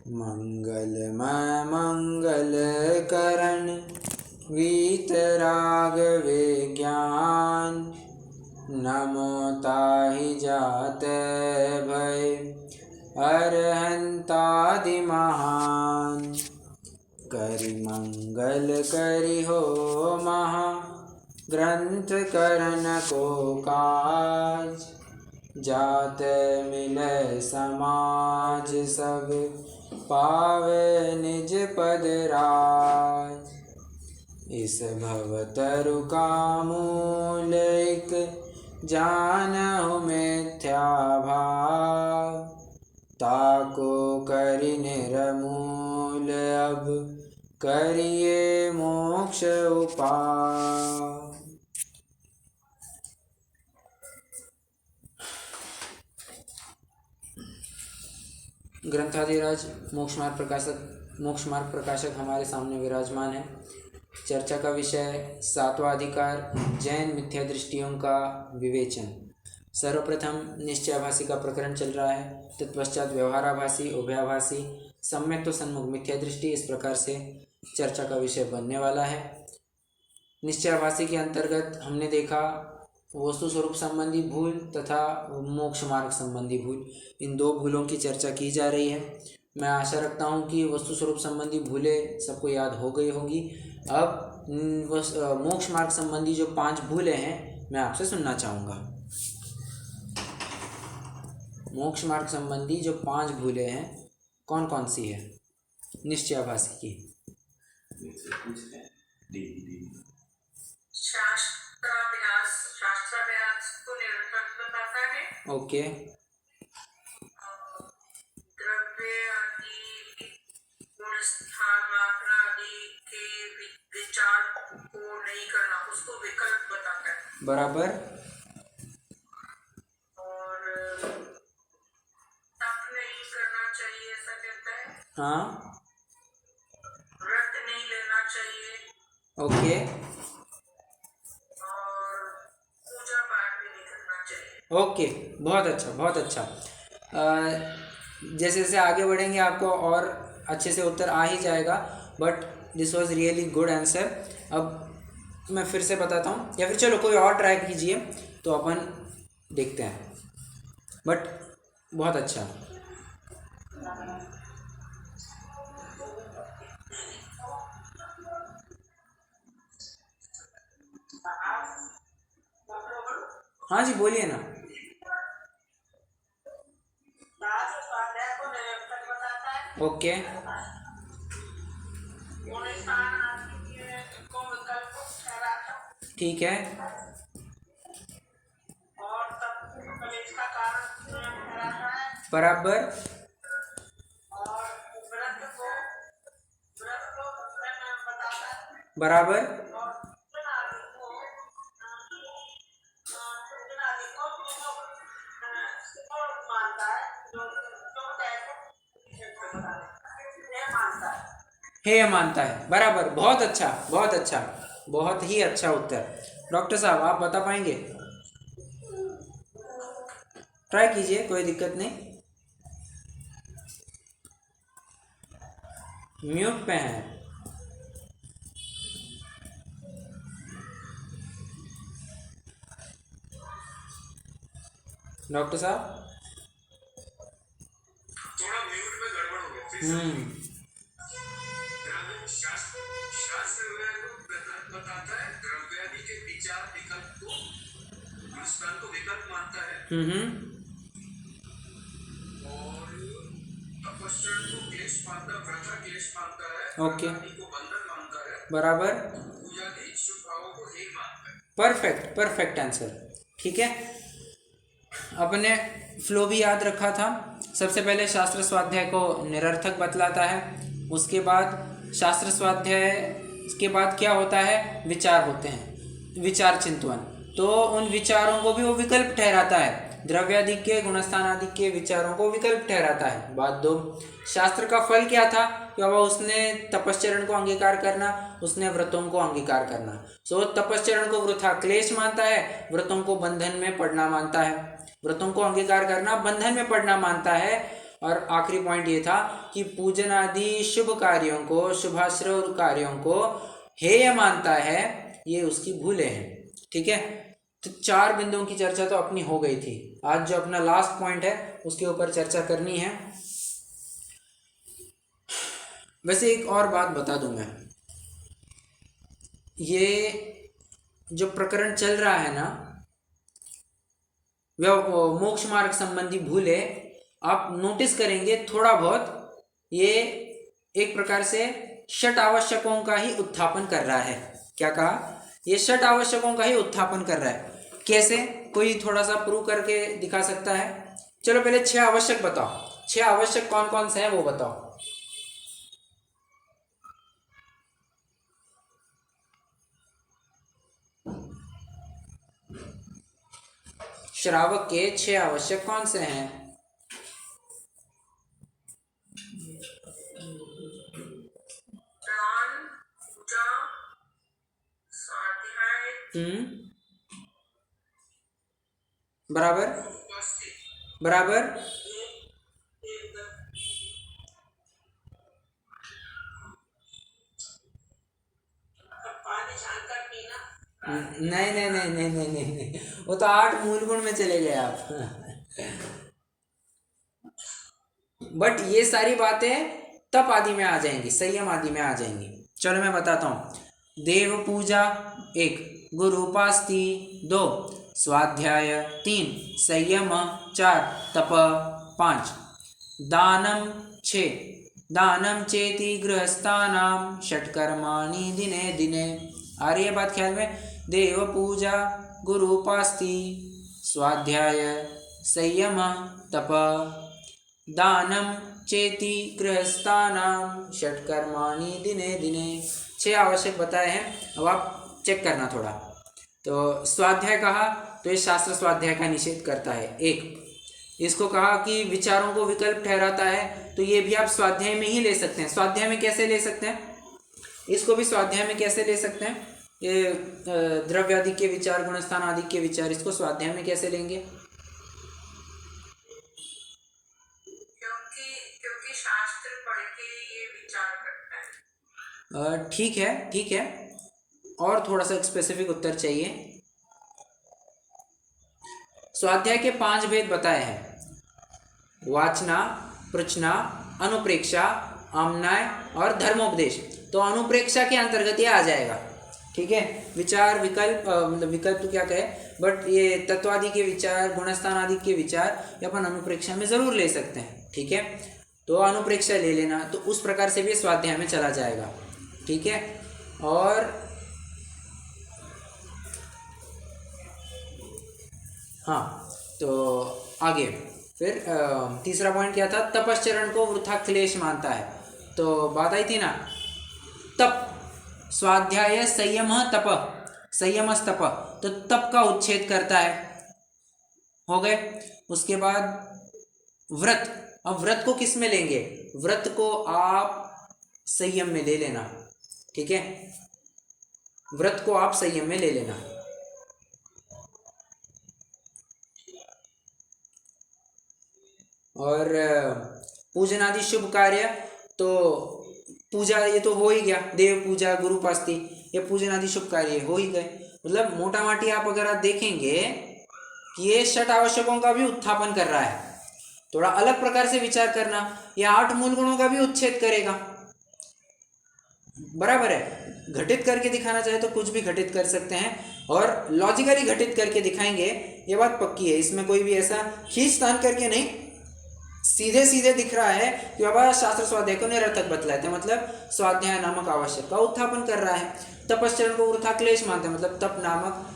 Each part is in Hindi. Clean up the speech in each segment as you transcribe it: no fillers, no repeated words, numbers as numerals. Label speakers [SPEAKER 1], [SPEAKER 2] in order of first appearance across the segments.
[SPEAKER 1] मंगलमय मंगल करण वीतराग विज्ञान। नमो ताहि जाते भय अरहंतादि महान। करि मंगल करि हो महा ग्रंथ करन को काज। जाते मिले समाज सब पावे निज पद राज। इस भवतरु का मूल एक जानहु मिथ्या भाव। ताको करि निर्मूल अब करिए मोक्ष उपाय। ग्रंथाधिराज मोक्ष मार्ग प्रकाशक हमारे सामने विराजमान है। चर्चा का विषय 7वां अधिकार, जैन मिथ्या दृष्टियों का विवेचन। सर्वप्रथम निश्चयाभासी का प्रकरण चल रहा है, तत्पश्चात व्यवहाराभासी, उभयाभासी, सम्यक तो सन्मुख मिथ्या दृष्टि, इस प्रकार से चर्चा का विषय बनने वाला है। निश्चयाभासी के अंतर्गत हमने देखा वस्तु स्वरूप संबंधी भूल तथा मोक्ष मार्ग संबंधी भूल, इन दो भूलों की चर्चा की जा रही है। मैं आशा रखता हूँ कि वस्तु स्वरूप संबंधी भूलें सबको याद हो गई होंगी। अब मोक्ष मार्ग संबंधी जो 5 भूलें हैं मैं आपसे सुनना चाहूँगा। मोक्ष मार्ग संबंधी जो 5 भूलें हैं कौन कौन सी है निश्चयाभासी की? शास्त्राभ्यास को निरर्थक बताता है। ओके। द्रव्य आदि गुणस्थान मात्रा आदि के विचार को नहीं करना, उसको विकल्प बताता है। बराबर। और तप नहीं करना चाहिए ऐसा कहता है। हाँ। व्रत नहीं लेना चाहिए। ओके। ओके, बहुत अच्छा बहुत अच्छा। जैसे जैसे आगे बढ़ेंगे आपको और अच्छे से उत्तर आ ही जाएगा, but this was really good answer. अब मैं फिर से बताता हूँ, या फिर चलो कोई और ट्राई कीजिए तो अपन देखते हैं, बट बहुत अच्छा। हाँ जी बोलिए ना। ओके। ठीक है। बराबर। बराबर। हे मानता है, बराबर। बहुत अच्छा बहुत अच्छा, बहुत ही अच्छा उत्तर। डॉक्टर साहब आप बता पाएंगे? ट्राई कीजिए, कोई दिक्कत नहीं। म्यूट पे हैं। डॉक्टर साहब थोड़ा म्यूट में गड़बड़ हो गई। बताता है द्रव्यादि के विचार विकल्प को गुणस्थान को विकल्प मानता है। और तपस्या को क्लेश मानता, व्रत क्लेश मानता है। ओके। को बंधन मानता है। बराबर। पूजादि शुभ भावों को हे मानता है। Perfect perfect answer. ठीक है, अपने फ्लो भी याद रखा था। सबसे पहले शास्त्र स्वाध्याय को निरर्थक बतलाता है, उसके बाद शास्त्र स्वाध्याय के बाद क्या होता है, विचार होते हैं, विचार चिंतन। तो उन विचारों को भी वो विकल्प ठहराता है, द्रव्यादि के गुणस्थान आदि के विचारों को विकल्प ठहराता है। बात 2, शास्त्र का फल क्या था कि बाबा उसने तपश्चरण को अंगीकार करना, उसने व्रतों को अंगीकार करना। सो तपश्चरण को वृथा क्लेश मानता है, व्रतों को बंधन में पड़ना मानता है। व्रतों को अंगीकार करना बंधन में पड़ना मानता है, और आखिरी पॉइंट ये था कि पूजन आदि शुभ कार्यों को, शुभाश्रय कार्यों को हेय मानता है, ये उसकी भूलें हैं। ठीक है, तो 4 बिंदुओं की चर्चा तो अपनी हो गई थी। आज जो अपना लास्ट पॉइंट है उसके ऊपर चर्चा करनी है। वैसे एक और बात बता दूं मैं, ये जो प्रकरण चल रहा है ना, मोक्ष मार्ग संबंधी भूले, आप नोटिस करेंगे थोड़ा बहुत ये एक प्रकार से षट आवश्यकों का ही उत्थापन कर रहा है। क्या कहा? ये षट आवश्यकों का ही उत्थापन कर रहा है। कैसे? कोई थोड़ा सा प्रूव करके दिखा सकता है? चलो पहले 6 आवश्यक बताओ। 6 आवश्यक कौन कौन से हैं वो बताओ। श्रावक के 6 आवश्यक कौन से हैं? बराबर बराबर नहीं नहीं नहीं नहीं नहीं नहीं नहीं, वो तो 8 मूल गुण में चले गए आप। बट ये सारी बातें तप आदि में आ जाएंगी, संयम आदि में आ जाएंगी। चलो मैं बताता हूँ। देव पूजा 1, गुरु उपास्ति 2, स्वाध्याय 3, संयम 4, तप 5, दानम 6, दानम चेति गृहस्थानाम षट्कर्माणि दिने दिने। आ रही है बात ख्याल में? देव पूजा, गुरु उपास्ति, स्वाध्याय, संयम, तप, दानम चेति गृहस्थानाम षट्कर्माणि दिने दिने। 6 आवश्यक बताए हैं। अब आप चेक करना थोड़ा। तो स्वाध्याय कहा तो ये शास्त्र स्वाध्याय का निषेध करता है। 1, इसको कहा कि विचारों को विकल्प ठहराता है, तो ये भी आप स्वाध्याय में ही ले सकते हैं। स्वाध्याय में कैसे ले सकते हैं? इसको भी स्वाध्याय में कैसे ले सकते हैं? ये द्रव्य आदि के विचार, गुणस्थान आदि के विचार, इसको स्वाध्याय में कैसे लेंगे?
[SPEAKER 2] क्योंकि शास्त्र पढ़ के ये विचार करता है।
[SPEAKER 1] ठीक है ठीक है, और थोड़ा सा स्पेसिफिक उत्तर चाहिए। स्वाध्याय के 5 भेद बताए हैं: वाचना, पृच्छना, अनुप्रेक्षा, आमनाय और धर्मोपदेश। तो अनुप्रेक्षा के अंतर्गत ये आ जाएगा। ठीक है, विचार विकल्प, मतलब विकल्प तो क्या कहे, बट ये तत्व आदि के विचार, गुणस्थान आदि के विचार ये अपन अनुप्रेक्षा में जरूर ले सकते हैं। ठीक है, तो अनुप्रेक्षा ले लेना, तो उस प्रकार से भी स्वाध्याय में चला जाएगा। ठीक है, और हाँ, तो आगे फिर तीसरा पॉइंट क्या था? तपश्चरण को वृथा क्लेश मानता है। तो बात आई थी ना, तप, स्वाध्याय, संयम, तप, संयमस तप, तो तप का उच्छेद करता है। हो गए। उसके बाद व्रत। अब व्रत को किस में लेंगे? व्रत को आप संयम में ले लेना। ठीक है, व्रत को आप संयम में ले लेना। और पूजन आदि शुभ कार्य, तो पूजा ये तो हो ही गया, देव पूजा, गुरु उपास्ति, ये पूजन आदि शुभ कार्य हो ही गए। मतलब मोटा माटी आप अगर आप देखेंगे कि ये षट आवश्यकों का भी उत्थापन कर रहा है। थोड़ा अलग प्रकार से विचार करना, ये 8 मूल गुणों का भी उच्छेद करेगा। बराबर है, घटित करके दिखाना चाहे तो कुछ भी घटित कर सकते हैं, और लॉजिकली घटित करके दिखाएंगे, ये बात पक्की है। इसमें कोई भी ऐसा खींचतान करके नहीं, सीधे सीधे दिख रहा है कि बाबा शास्त्र स्वाध्याय को निरर्थक बतलाते हैं, मतलब स्वाध्याय नामक आवश्यक का उत्थापन कर रहा है। तपश्चरण को वृथा क्लेश मानते हैं, मतलब तप नामक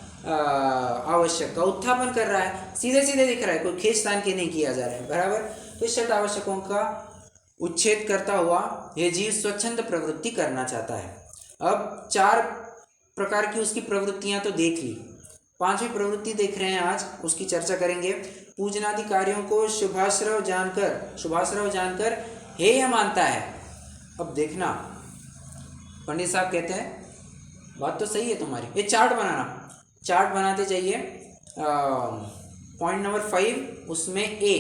[SPEAKER 1] आवश्यक का उत्थापन कर रहा है। सीधे सीधे दिख रहा है, कोई खींचतान के नहीं किया जा रहा है। बराबर, तो षट आवश्यकों का उच्छेद करता हुआ यह जीव स्वच्छंद प्रवृत्ति करना चाहता है। अब 4 प्रकार की उसकी प्रवृत्तियां तो देख ली, 5वीं प्रवृत्ति देख रहे हैं आज, उसकी चर्चा करेंगे। पूजनादि कार्यों को शुभाश्रव जानकर हेय मानता है। अब देखना, पंडित साहब कहते हैं, बात तो सही है तुम्हारी, ये चार्ट बनाना, चार्ट बनाते जाइए। पॉइंट नंबर 5, उसमें ए,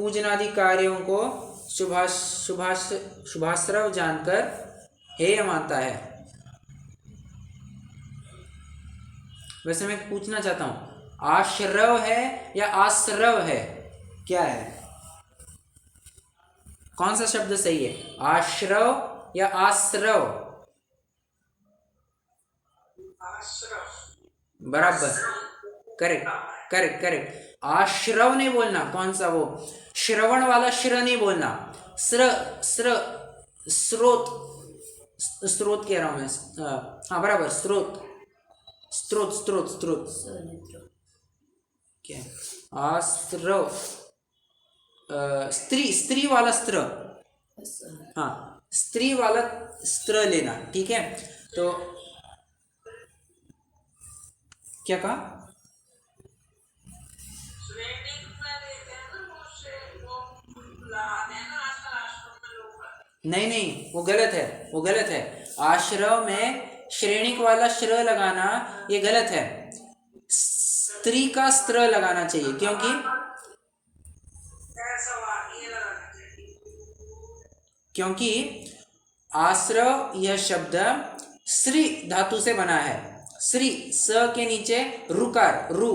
[SPEAKER 1] पूजनादि कार्यों को शुभाश्रव जानकर हेय मानता है। वैसे मैं पूछना चाहता हूं, आश्रव है या आश्रव है, क्या है, कौन सा शब्द सही है, आश्रव या आश्रव? बराबर, करेक्ट करेक्ट करेक्ट। आश्रव नहीं बोलना, कौन सा वो श्रवण वाला श्र नहीं बोलना, स्र स्र स्रोत, स्रोत कह रहा हूं मैं, हाँ बराबर, स्रोत स्रोत स्रोत स्रोत क्या, आश्रव, स्त्री, स्त्री वाला स्त्र, हाँ स्त्री वाला स्त्र लेना, ठीक है। तो क्या कहा, नहीं नहीं वो गलत है, वो गलत है। आश्रव में श्रेणिक वाला श्र लगाना ये गलत है, स्त्री का स्त्र लगाना चाहिए, क्योंकि आश्रव यह शब्द श्री धातु से बना है। श्री, स के नीचे रुकार, रु,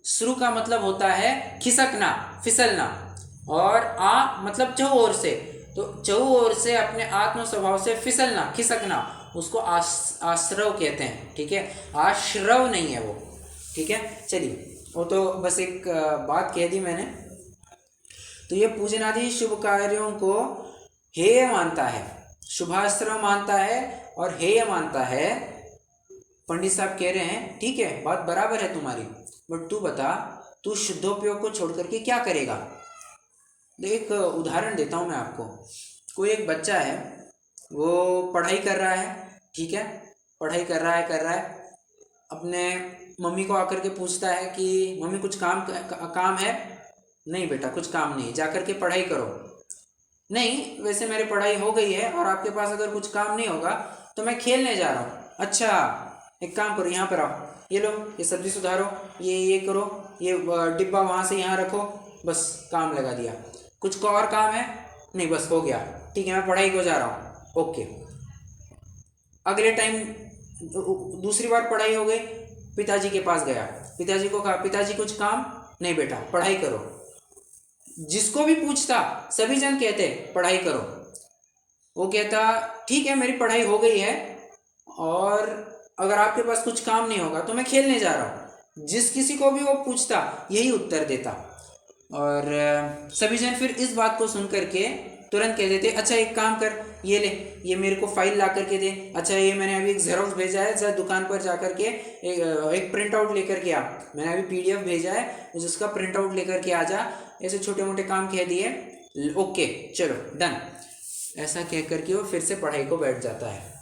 [SPEAKER 1] श्रु का मतलब होता है खिसकना, फिसलना, और आ मतलब चहु ओर से, तो चहु ओर से अपने आत्म स्वभाव से फिसलना, खिसकना, उसको आश्रव कहते हैं, ठीक है, आश्रव नहीं है वो, ठीक है। चलिए, वो तो बस एक बात कह दी मैंने। तो ये पूजनादि शुभ कार्यों को हेय मानता है, शुभाश्रव मानता है और हेय मानता है। पंडित साहब कह रहे हैं ठीक है, बात बराबर है तुम्हारी, बट तू बता, तू शुद्धोपयोग को छोड़ करके क्या करेगा। एक उदाहरण देता हूँ मैं आपको। कोई एक बच्चा है, वो पढ़ाई कर रहा है, ठीक है, पढ़ाई कर रहा है, अपने मम्मी को आकर के पूछता है कि मम्मी कुछ काम है, नहीं बेटा कुछ काम नहीं, जाकर के पढ़ाई करो। नहीं, वैसे मेरी पढ़ाई हो गई है और आपके पास अगर कुछ काम नहीं होगा तो मैं खेलने जा रहा हूँ। अच्छा, एक काम करो, यहाँ पर आओ, ये लो, ये सब्जी सुधारो, ये करो, ये डिब्बा वहाँ से यहाँ रखो, बस काम लगा दिया। कुछ और काम है? नहीं, बस हो गया, ठीक है, मैं पढ़ाई को जा रहा हूँ, ओके। अगले टाइम दूसरी बार पढ़ाई हो गई, पिताजी के पास गया, पिताजी को कहा पिताजी कुछ काम? नहीं बेटा पढ़ाई करो। जिसको भी पूछता सभी जन कहते पढ़ाई करो। वो कहता ठीक है मेरी पढ़ाई हो गई है और अगर आपके पास कुछ काम नहीं होगा तो मैं खेलने जा रहा हूँ। जिस किसी को भी वो पूछता यही उत्तर देता और सभी जन फिर इस बात को सुन करके तुरंत कह देते अच्छा एक काम कर, ये ले, ये मेरे को फाइल ला करके दे। अच्छा ये मैंने अभी एक जेरोक्स भेजा है, जरा दुकान पर जा करके एक प्रिंट आउट लेकर के आ। मैंने अभी PDF भेजा है, उसका प्रिंट आउट लेकर के आ जा। ऐसे छोटे मोटे काम कह दिए, ओके चलो डन, ऐसा कह करके वो फिर से पढ़ाई को बैठ जाता है।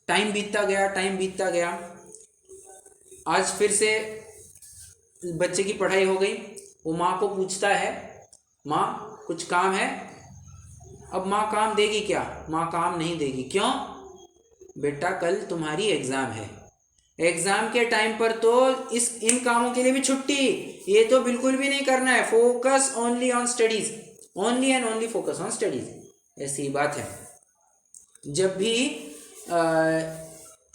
[SPEAKER 1] टाइम बीतता गया। आज फिर से बच्चे की पढ़ाई हो गई। वो माँ को पूछता है माँ कुछ काम है? अब माँ काम देगी क्या? माँ काम नहीं देगी। क्यों? बेटा कल तुम्हारी एग्जाम है, एग्जाम के टाइम पर तो इन कामों के लिए भी छुट्टी, ये तो बिल्कुल भी नहीं करना है। Focus only on studies, only and only focus on studies. ऐसी बात है। जब भी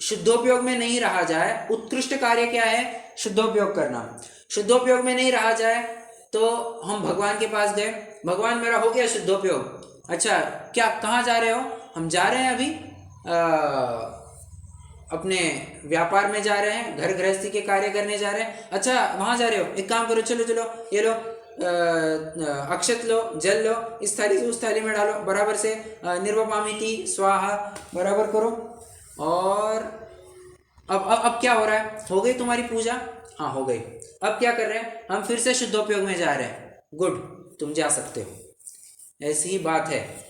[SPEAKER 1] शुद्धोपयोग में नहीं रहा जाए, उत्कृष्ट कार्य क्या है? शुद्धोपयोग करना। शुद्धोपयोग में नहीं रहा जाए तो हम भगवान के पास गए, भगवान मेरा हो गया शुद्धोपयोग। अच्छा क्या, कहाँ जा रहे हो? हम जा रहे हैं अभी अपने व्यापार में जा रहे हैं, घर गृहस्थी के कार्य करने जा रहे हैं। अच्छा वहाँ जा रहे हो, एक काम करो, चलो चलो ये लो, अक्षत लो, जल लो, इस थाली से उस थाली में डालो, बराबर से निर्वपामिति स्वाहा, बराबर करो। और अब क्या हो रहा है? हो गई तुम्हारी पूजा? हाँ हो गई। अब क्या कर रहे हैं? हम फिर से शुद्धोपयोग में जा रहे हैं। गुड, तुम जा सकते हो। ऐसी ही बात है,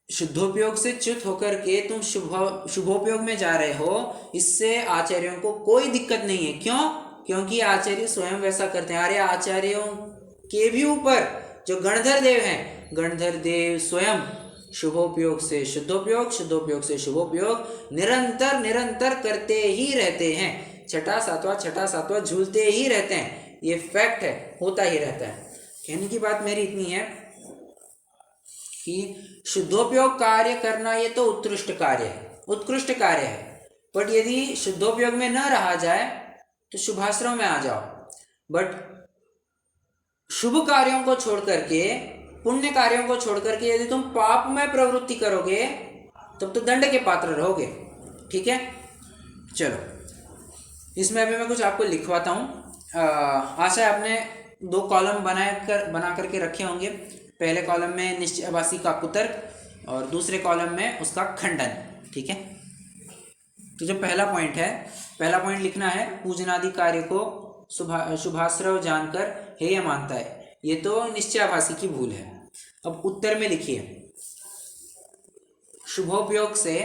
[SPEAKER 1] शुद्धोपयोग से च्युत होकर के तुम शुभोपयोग में जा रहे हो, इससे आचार्यों को कोई दिक्कत नहीं है। क्यों? क्योंकि आचार्य स्वयं वैसा करते हैं। अरे आचार्यों के भी ऊपर जो गणधर देव हैं, गणधर देव स्वयं शुभोपयोग से शुद्धोपयोग, शुद्धोपयोग से शुभोपयोग निरंतर करते ही रहते हैं। छठा सातवां झूलते ही रहते हैं। ये फैक्ट है, होता ही रहता है। कहने की बात मेरी इतनी है कि शुद्धोपयोग कार्य करना ये तो उत्कृष्ट कार्य है, उत्कृष्ट कार्य है। बट यदि शुद्धोपयोग में न रहा जाए तो शुभाश्रम में आ जाओ। बट शुभ कार्यों को छोड़ करके, पुण्य कार्यों को छोड़ करके यदि तुम पाप में प्रवृत्ति करोगे तब तो दंड के पात्र रहोगे। ठीक है, चलो इसमें अभी मैं कुछ आपको लिखवाता हूँ। आशा है आपने 2 कॉलम बना करके रखे होंगे। पहले कॉलम में निश्चयवासी का कुतर्क और दूसरे कॉलम में उसका खंडन। ठीक है, तो जो पहला पॉइंट है, पहला पॉइंट लिखना है, पूजनादि कार्य को शुभाश्रव जानकर हेय मानता है, ये तो निश्चयाभासी की भूल है। अब उत्तर में लिखिए, शुभोपयोग से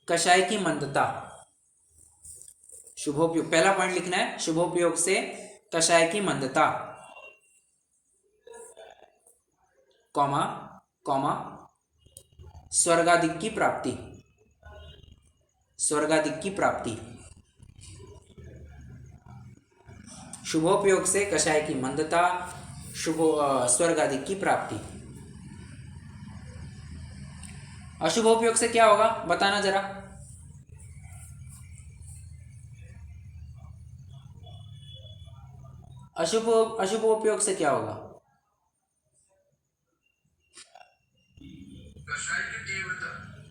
[SPEAKER 1] कषाय की मंदता। शुभोपयोग, पहला पॉइंट लिखना है, शुभोपयोग से कषाय की मंदता, कॉमा कॉमा स्वर्गादिक की प्राप्ति, स्वर्गादिक की प्राप्ति। शुभोपयोग से कषाय की मंदता, स्वर्गादिक की प्राप्ति। अशुभोपयोग से क्या होगा बताना जरा। अशुभोपयोग से क्या होगा?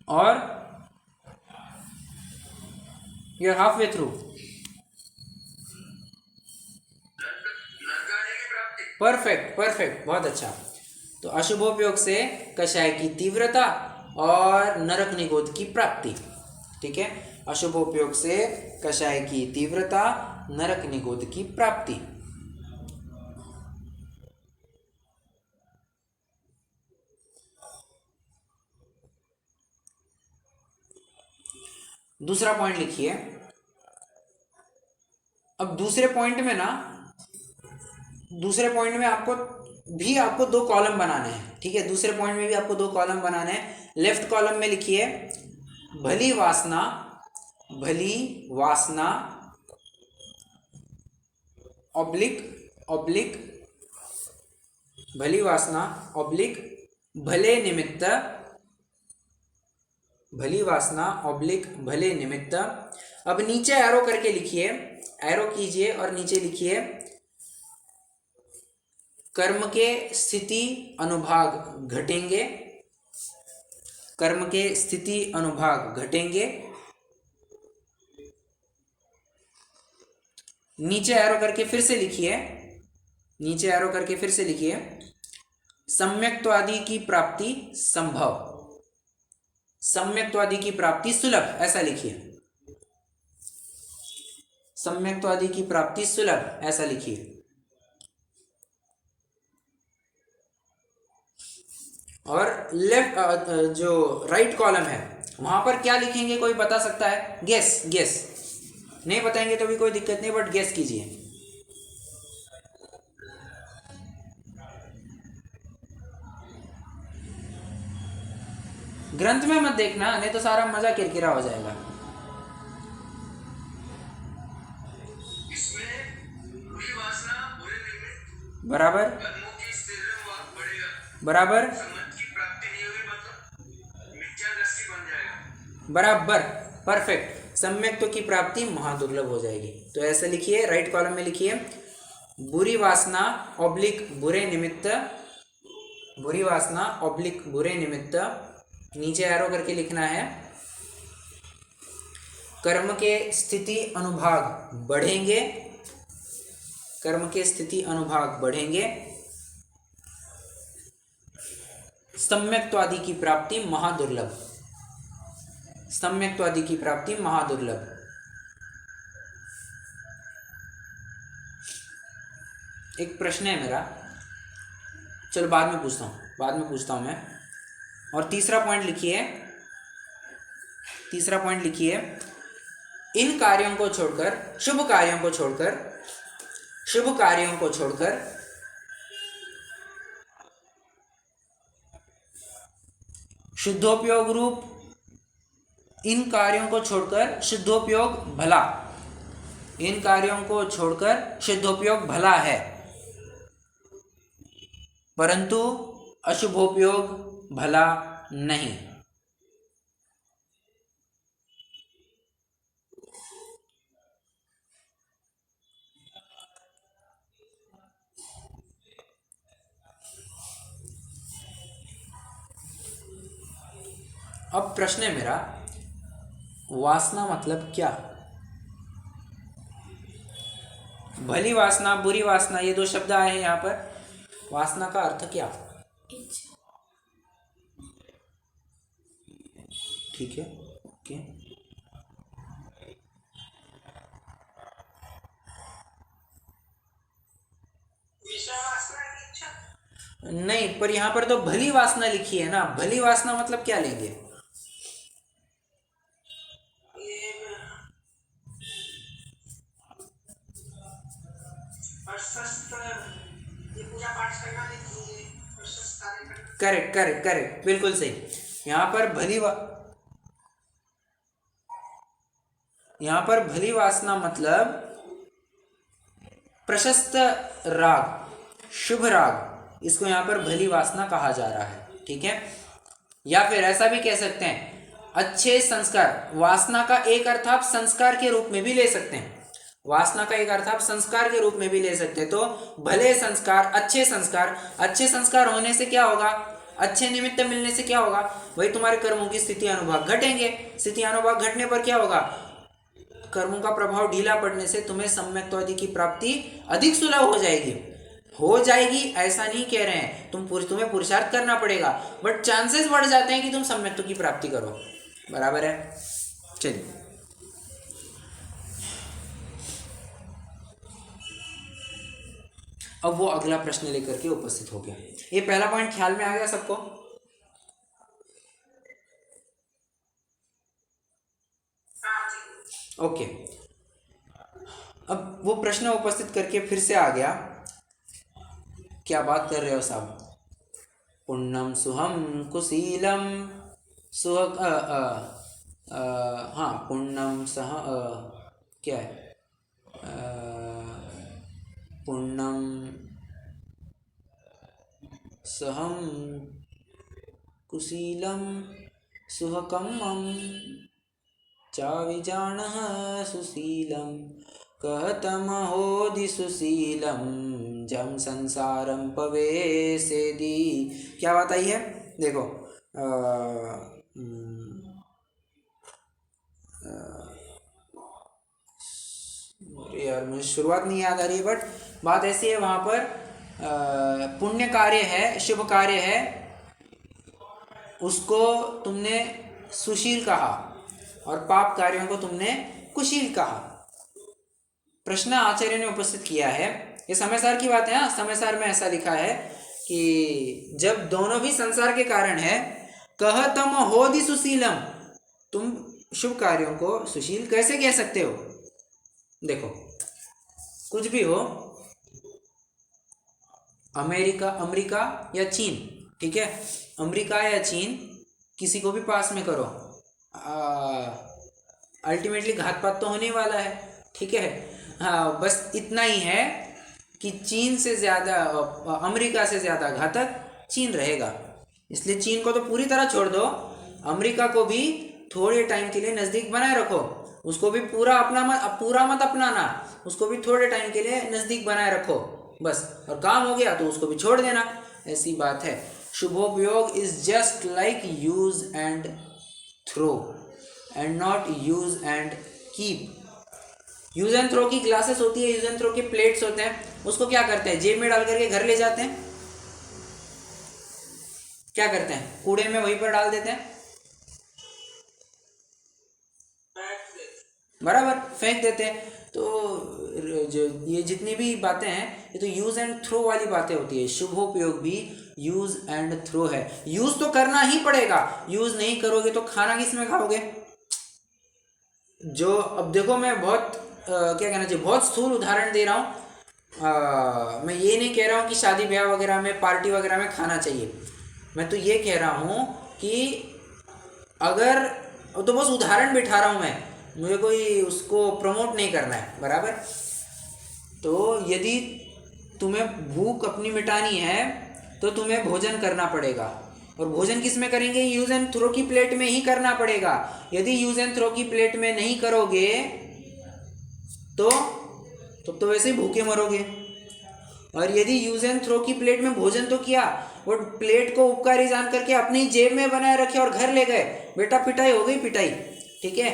[SPEAKER 1] और you are half way through. Perfect perfect, बहुत अच्छा। तो अशुभोपयोग से कषाय की तीव्रता और नरक निगोध की प्राप्ति। ठीक है, अशुभोपयोग से कषाय की तीव्रता, नरक निगोध की प्राप्ति। दूसरा पॉइंट लिखिए। अब दूसरे पॉइंट में ना, दूसरे पॉइंट में आपको 2 कॉलम बनाने हैं। ठीक है, दूसरे पॉइंट में भी आपको 2 कॉलम बनाने हैं। लेफ्ट कॉलम में लिखिए, भली वासना, भली वासना ऑब्लिक भली वासना ऑब्लिक भले निमित्त, भली वासना ऑब्लिक भले निमित्त। अब नीचे एरो करके लिखिए, एरो कीजिए और नीचे लिखिए, कर्म के स्थिति अनुभाग घटेंगे, कर्म के स्थिति अनुभाग घटेंगे। नीचे एरो करके फिर से लिखिए, नीचे एरो करके फिर से लिखिए, सम्यक्त्वादि की प्राप्ति संभव, सम्यक्त्वादि की प्राप्ति सुलभ, ऐसा लिखिए। सम्यक्त्वादि की प्राप्ति सुलभ, ऐसा लिखिए। और लेफ्ट जो राइट कॉलम है वहां पर क्या लिखेंगे, कोई बता सकता है? Guess, guess. नहीं बताएंगे तो भी कोई दिक्कत नहीं, बट गेस कीजिए। ग्रंथ में मत देखना, नहीं तो सारा मजा किरकिरा हो जाएगा। बराबर बराबर बराबर, परफेक्ट। सम्यक्त्व की प्राप्ति महादुर्लभ हो जाएगी। तो ऐसे लिखिए, राइट कॉलम में लिखिए, बुरी वासना ऑब्लिक बुरे निमित्त, बुरी वासना ऑब्लिक बुरे निमित्त। नीचे एरो करके लिखना है, कर्म के स्थिति अनुभाग बढ़ेंगे, कर्म के स्थिति अनुभाग बढ़ेंगे, सम्यक्त्वादि की प्राप्ति महादुर्लभ, सम्यक्त्वादि की प्राप्ति महादुर्लभ। एक प्रश्न है मेरा, चलो बाद में पूछता हूँ, बाद में पूछता हूँ मैं। और तीसरा पॉइंट लिखिए, तीसरा पॉइंट लिखिए, इन कार्यों को छोड़कर, शुभ कार्यों को छोड़कर, शुभ कार्यों को छोड़कर शुद्धोपयोग रूप, इन कार्यों को छोड़कर शुद्धोपयोग भला, इन कार्यों को छोड़कर शुद्धोपयोग भला है, परंतु अशुभोपयोग भला नहीं। अब प्रश्न है मेरा, वासना मतलब क्या? भली वासना, बुरी वासना, ये दो शब्द आए हैं यहाँ पर। वासना का अर्थ क्या? ठीक है, ओके। नहीं, पर यहाँ पर तो भली वासना लिखी है ना। भली वासना मतलब क्या लेंगे? करेक्ट करेक्ट करेक्ट, बिल्कुल सही। यहाँ पर भली वासना मतलब प्रशस्त राग, शुभ राग, इसको यहाँ पर भली वासना कहा जा रहा है। ठीक है, या फिर ऐसा भी कह सकते हैं अच्छे संस्कार। वासना का एक अर्थ आप संस्कार के रूप में भी ले सकते हैं। वासना का एक अर्थ आप संस्कार के रूप में भी ले सकते हैं। तो भले संस्कार, अच्छे संस्कार, अच्छे संस्कार होने से क्या होगा? अच्छे निमित्त मिलने से क्या होगा? वही तुम्हारे कर्मों की स्थिति अनुभाग घटेंगे। स्थिति अनुभाग घटने पर क्या होगा? कर्मों का प्रभाव ढीला पड़ने से तुम्हें सम्यक्त्वादि की प्राप्ति अधिक सुलभ हो जाएगी। ऐसा नहीं कह रहे हैं, तुम्हें पुरुषार्थ करना पड़ेगा, बट चांसेस बढ़ जाते हैं कि तुम सम्यक्त्व की प्राप्ति करो। बराबर है? चलिए, अब वो अगला प्रश्न लेकर के उपस्थित हो गया। ये पहला पॉइंट ख्याल में आ गया सबको? ओके। अब वो प्रश्न उपस्थित करके फिर से आ गया, क्या बात कर रहे हो साहब? पुण्यम सुहम कुशीलम सुह हाँ, पुण्यम सह क्या है? पुण्यम सहम कुशीलम सुहकम्मम चाविजानः सुशीलम कहतमहोदि सुशीलम जम संसारम पवेसेदी। क्या बात आई है? देखो, यार मुझे शुरुआत नहीं याद आ रही है, बट बात ऐसी है, वहाँ पर पुण्य कार्य है, शुभ कार्य है, उसको तुमने सुशील कहा और पाप कार्यों को तुमने कुशील कहा। प्रश्न आचार्य ने उपस्थित किया है, ये समयसार की बात है। हाँ, समयसार में ऐसा लिखा है कि जब दोनों भी संसार के कारण है, कहतम होदि सुशीलम, तुम शुभ कार्यों को सुशील कैसे कह सकते हो? देखो, कुछ भी हो, अमेरिका या चीन, ठीक है, अमेरिका या चीन, किसी को भी पास में करो, अल्टीमेटली घातपात तो होने वाला है। ठीक है, हाँ, बस इतना ही है कि चीन से ज़्यादा, अमेरिका से ज़्यादा घातक चीन रहेगा। इसलिए चीन को तो पूरी तरह छोड़ दो, अमेरिका को भी थोड़े टाइम के लिए नज़दीक बनाए रखो, उसको भी पूरा मत अपनाना, उसको भी थोड़े टाइम के लिए नज़दीक बनाए रखो बस, और काम हो गया तो उसको भी छोड़ देना। ऐसी बात है। शुभोपयोग is just like use and throw and not use and keep. Use and throw की ग्लासेस होती है, यूज एंड थ्रो के प्लेट्स होते हैं, उसको क्या करते हैं? जेब में डाल करके घर ले जाते हैं। क्या करते हैं? कूड़े में वहीं पर डाल देते हैं, बराबर, फेंक देते हैं। तो जो ये जितनी भी बातें हैं, ये तो यूज एंड थ्रो वाली बातें होती है। शुभोपयोग भी यूज एंड थ्रो है। यूज तो करना ही पड़ेगा, यूज नहीं करोगे तो खाना किस में खाओगे? जो अब देखो, मैं बहुत क्या कहना चाहिए, बहुत स्थूल उदाहरण दे रहा हूँ। मैं ये नहीं कह रहा हूँ कि शादी ब्याह वगैरह में, पार्टी वगैरह में खाना चाहिए। मैं तो ये कह रहा हूँ कि अगर, तो बस उदाहरण बिठा रहा हूँ मैं, मुझे कोई उसको प्रमोट नहीं करना है, बराबर। तो यदि तुम्हें भूख अपनी मिटानी है तो तुम्हें भोजन करना पड़ेगा, और भोजन किस में करेंगे? यूज एंड थ्रो की प्लेट में ही करना पड़ेगा। यदि यूज एंड थ्रो की प्लेट में नहीं करोगे तो वैसे ही भूखे मरोगे। और यदि यूज एंड थ्रो की प्लेट में भोजन तो किया, वो प्लेट को उपकारी जान करके अपनी जेब में बनाए रखे और घर ले गए, बेटा पिटाई हो गई, पिटाई। ठीक है,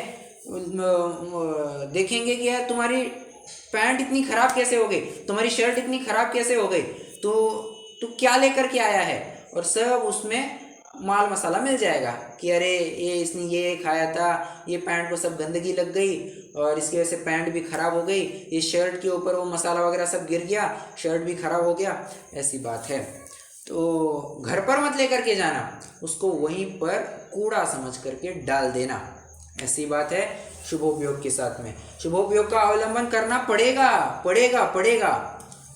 [SPEAKER 1] देखेंगे कि यार तुम्हारी पैंट इतनी खराब कैसे हो गई, तुम्हारी शर्ट इतनी खराब कैसे हो गई, तो तू क्या लेकर के आया है, और सब उसमें माल मसाला मिल जाएगा कि अरे ये इसने ये खाया था, ये पैंट को सब गंदगी लग गई और इसकी वजह से पैंट भी ख़राब हो गई, ये शर्ट के ऊपर वो मसाला वगैरह सब गिर गया, शर्ट भी ख़राब हो गया, ऐसी बात है। तो घर पर मत लेकर के जाना, उसको वहीं पर कूड़ा समझ करके डाल देना, ऐसी बात है। शुभोपयोग के साथ में शुभोपयोग का अवलंबन करना पड़ेगा,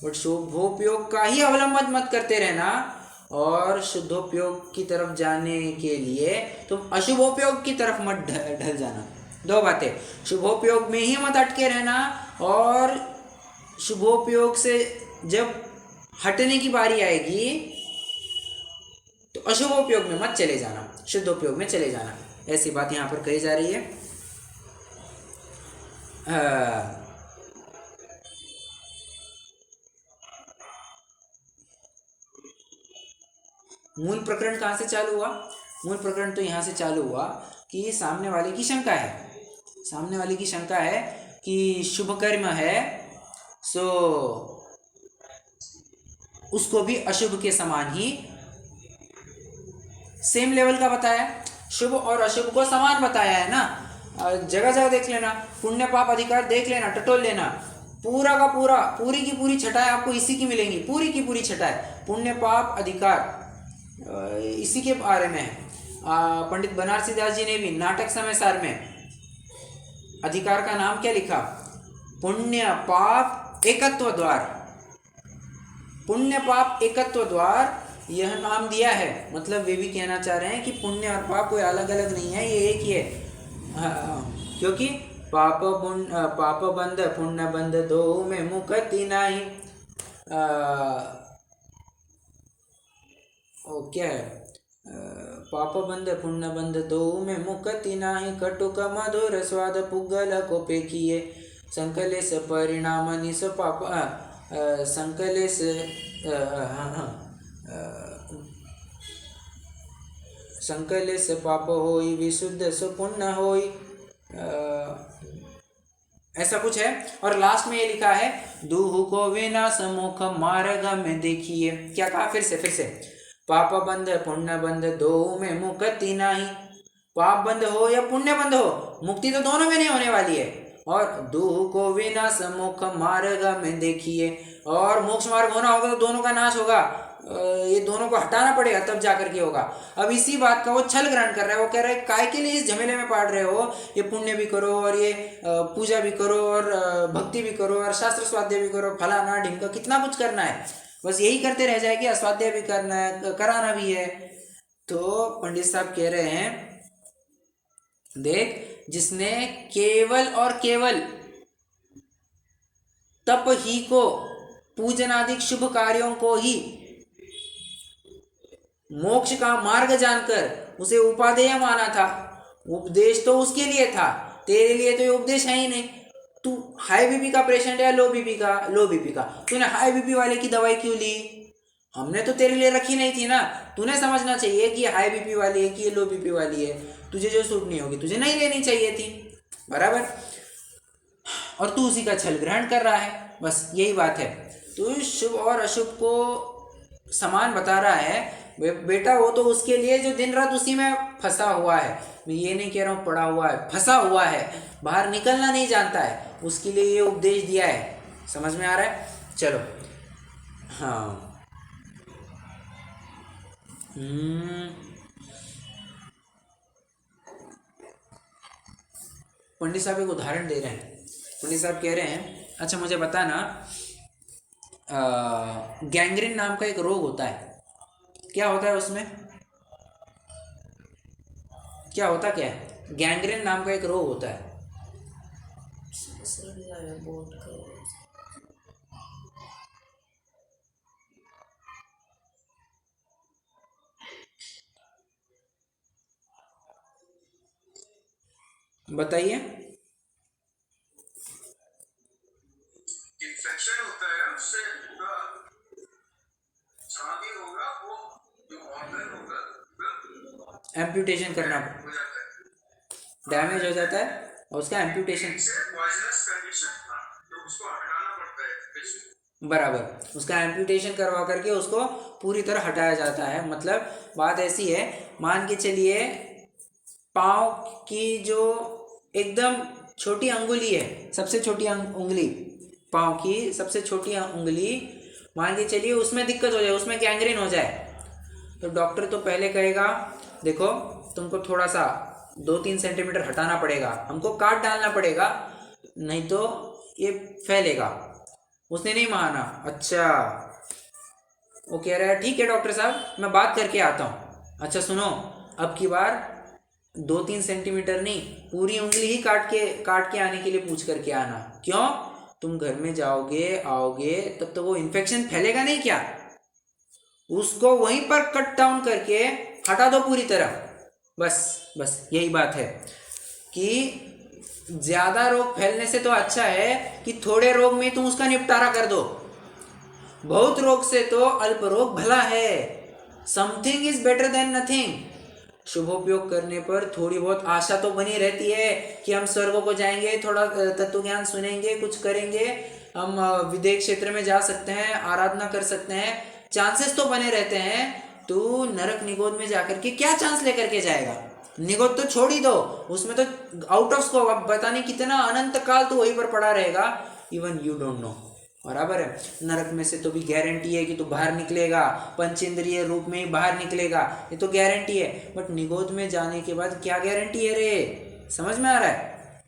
[SPEAKER 1] बट शुभोपयोग का ही अवलंबन मत करते रहना, और शुद्धोपयोग की तरफ जाने के लिए तुम अशुभोपयोग की तरफ मत ढल जाना। दो बातें, शुभोपयोग में ही मत अटके रहना, और शुभोपयोग से जब हटने की बारी आएगी तो अशुभोपयोग में मत चले जाना, शुद्धोपयोग में चले जाना, ऐसी बात यहाँ पर कही जा रही है। मूल प्रकरण कहाँ से चालू हुआ? मूल प्रकरण तो यहाँ से चालू हुआ कि सामने वाले की शंका है कि शुभ कर्म है सो उसको भी अशुभ के समान ही सेम लेवल का बताया, शुभ और अशुभ को समान बताया है ना। जगह जगह देख लेना, पुण्य पाप अधिकार देख लेना, टटोल लेना, पूरा का पूरा, पूरी की पूरी छटाएं आपको इसी की मिलेंगी, पूरी की पूरी छटाएं, पुण्य पाप अधिकार इसी के बारे में है। पंडित बनारसी दास जी ने भी नाटक समय सार में अधिकार का नाम क्या लिखा? पुण्य पाप एकत्व द्वार, पुण्य पाप एकत्व द्वार यह नाम दिया है। मतलब वे भी कहना चाह रहे हैं कि पुण्य और पाप कोई अलग अलग नहीं है, ये एक ही है। क्योंकि पाप बंध पुण्य बंध दो में मुक्ति नहीं, क्या है? पाप बंध पुण्य बंध दो में मुक्ति नाही, कटुक मधुर स्वाद पुगल को पेकिए, संकलेश परिणाम निस पाप संकलेश संकलेश पाप होई विशुद्ध सुपुण्य होई, ऐसा कुछ है। और लास्ट में ये लिखा है दूह को विनाश मुख मार्ग में देखिए। क्या कहा? फिर से पाप बंध पुण्य बंध दो में मुक्ति नहीं, पाप बंध हो या पुण्य बंध हो, मुक्ति तो दोनों में नहीं होने वाली है। और दूह को विनाश मुख मार्ग में देखिए, और मोक्ष मार्ग होना होगा तो दोनों का नाश होगा, ये दोनों को हटाना पड़ेगा तब जाकर के होगा। अब इसी बात का वो छल ग्रहण कर रहा है, वो कह रहा है काय के लिए इस झमेले में पड़ रहे हो, ये पुण्य भी करो और ये पूजा भी करो और भक्ति भी करो और शास्त्र स्वाध्याय भी करो, फलाना ढिमका कितना कुछ करना है, बस यही करते रह जाए कि अस्वाध्याय भी करना है, कराना भी है। तो पंडित साहब कह रहे हैं देख, जिसने केवल और केवल तप ही को, पूजनादि शुभ कार्यों को ही मोक्ष का मार्ग जानकर उसे उपादेय माना था, उपदेश तो उसके लिए था, तेरे लिए तो ये उपदेश है ही नहीं। तू हाई बीपी का पेशेंट है, लो बीपी का, तूने हाई बीपी वाले की दवाई क्यों ली? हमने तो तेरे लिए रखी नहीं थी ना। तूने समझना चाहिए कि ये हाई बीपी वाली है कि ये लो बीपी वाली है, तुझे जो सूट नहीं होगी तुझे नहीं लेनी चाहिए थी, बराबर। और तू उसी का छल ग्रहण कर रहा है, बस यही बात है। तू शुभ और अशुभ को समान बता रहा है बेटा, वो तो उसके लिए जो दिन रात उसी में फंसा हुआ है। मैं ये नहीं कह रहा हूँ पड़ा हुआ है, फंसा हुआ है, बाहर निकलना नहीं जानता है, उसके लिए ये उपदेश दिया है। समझ में आ रहा है? चलो, हाँ, पंडित साहब एक उदाहरण दे रहे हैं। पंडित साहब कह रहे हैं, अच्छा मुझे बताना, गैंग्रीन नाम का एक रोग होता है, क्या होता है उसमें? क्या है? गैंग्रीन नाम का एक रोग होता है,
[SPEAKER 3] बोर्ड का
[SPEAKER 1] बताइए।
[SPEAKER 2] इन्फेक्शन होता है उससे पूरा जहाँ भी होगा वो जो ऑर्गन होगा पूरा
[SPEAKER 1] एम्प्यूटेशन करना
[SPEAKER 2] हो जाता है,
[SPEAKER 1] डैमेज हो जाता है और उसका एम्प्यूटेशन
[SPEAKER 2] से पॉइजनस कंडीशन था तो उसको हटाना पड़ता है पेशेंट।
[SPEAKER 1] बराबर उसका एम्प्यूटेशन करवा करके उसको पूरी तरह हटाया जाता है। मतलब बात ऐसी है, मान के चलिए पाँव की जो एकदम छोटी अंगुली है, सबसे छोटी उंगली, पाँव की सबसे छोटी उंगली, मान के चलिए उसमें दिक्कत हो जाए, उसमें गैंग्रीन हो जाए, तो डॉक्टर तो पहले कहेगा देखो तुमको थोड़ा सा 2-3 सेंटीमीटर हटाना पड़ेगा, हमको काट डालना पड़ेगा, नहीं तो ये फैलेगा। उसने नहीं माना। अच्छा, वो कह रहा है ठीक है डॉक्टर साहब मैं बात करके आता हूँ। अच्छा सुनो, अब की बार 2-3 सेंटीमीटर नहीं, पूरी उंगली ही काट के आने के लिए पूछ करके आना। क्यों? तुम घर में जाओगे आओगे तब तो वो इन्फेक्शन फैलेगा नहीं क्या? उसको वहीं पर कट डाउन करके हटा दो पूरी तरह। बस यही बात है कि ज्यादा रोग फैलने से तो अच्छा है कि थोड़े रोग में तुम उसका निपटारा कर दो। बहुत रोग से तो अल्प रोग भला है। Something is better than nothing. शुभोपयोग करने पर थोड़ी बहुत आशा तो बनी रहती है कि हम स्वर्ग को जाएंगे, थोड़ा तत्व ज्ञान सुनेंगे, कुछ करेंगे, हम विदेश क्षेत्र में जा सकते हैं, आराधना कर सकते हैं, चांसेस तो बने रहते हैं। तू नरक निगोद में जाकर के क्या चांस लेकर के जाएगा? निगोद तो छोड़ ही दो, उसमें तो आउट ऑफ स्कोप, अब पता नहीं कितना अनंत काल तो वहीं पर पड़ा रहेगा। Even you don't know. बराबर है। नरक में से तो भी गारंटी है कि तू बाहर निकलेगा, पंचेंद्रिय रूप में ही बाहर निकलेगा, ये तो गारंटी है। बट निगोद में जाने के बाद क्या गारंटी है रे? समझ में आ रहा है?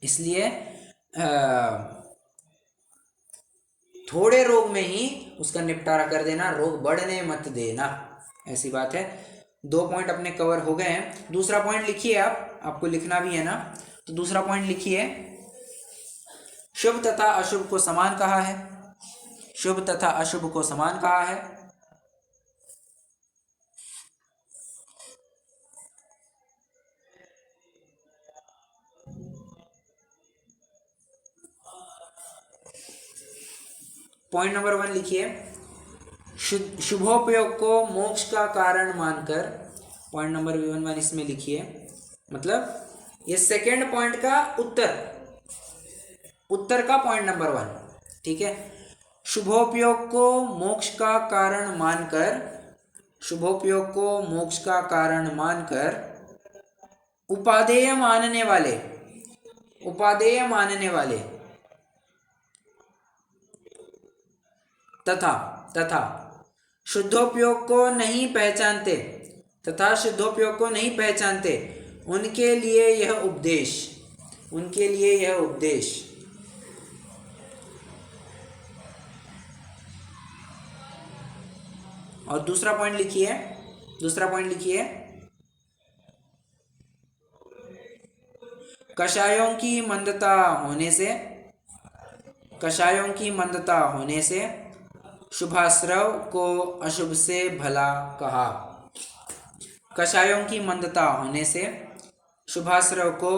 [SPEAKER 1] इसलिए थोड़े रोग में ही उसका निपटारा कर देना, रोग बढ़ने मत देना, ऐसी बात है। 2 पॉइंट अपने कवर हो गए हैं। दूसरा पॉइंट लिखिए, आपको लिखना भी है ना, तो दूसरा पॉइंट लिखिए, शुभ तथा अशुभ को समान कहा है। शुभ तथा अशुभ को समान कहा है। पॉइंट नंबर 1 लिखिए, शुभोपयोग को मोक्ष का कारण मानकर। पॉइंट नंबर 1 इसमें लिखिए, मतलब ये सेकेंड पॉइंट का उत्तर का पॉइंट नंबर 1, ठीक है। शुभोपयोग को मोक्ष का कारण मानकर, शुभोपयोग को मोक्ष का कारण मानकर उपादेय मानने वाले तथा शुद्धोपयोग को नहीं पहचानते, उनके लिए यह उपदेश और दूसरा पॉइंट लिखिए, कषायों की मंदता होने से शुभाश्रव को अशुभ से भला कहा। कषायों की मंदता होने से शुभाश्रव को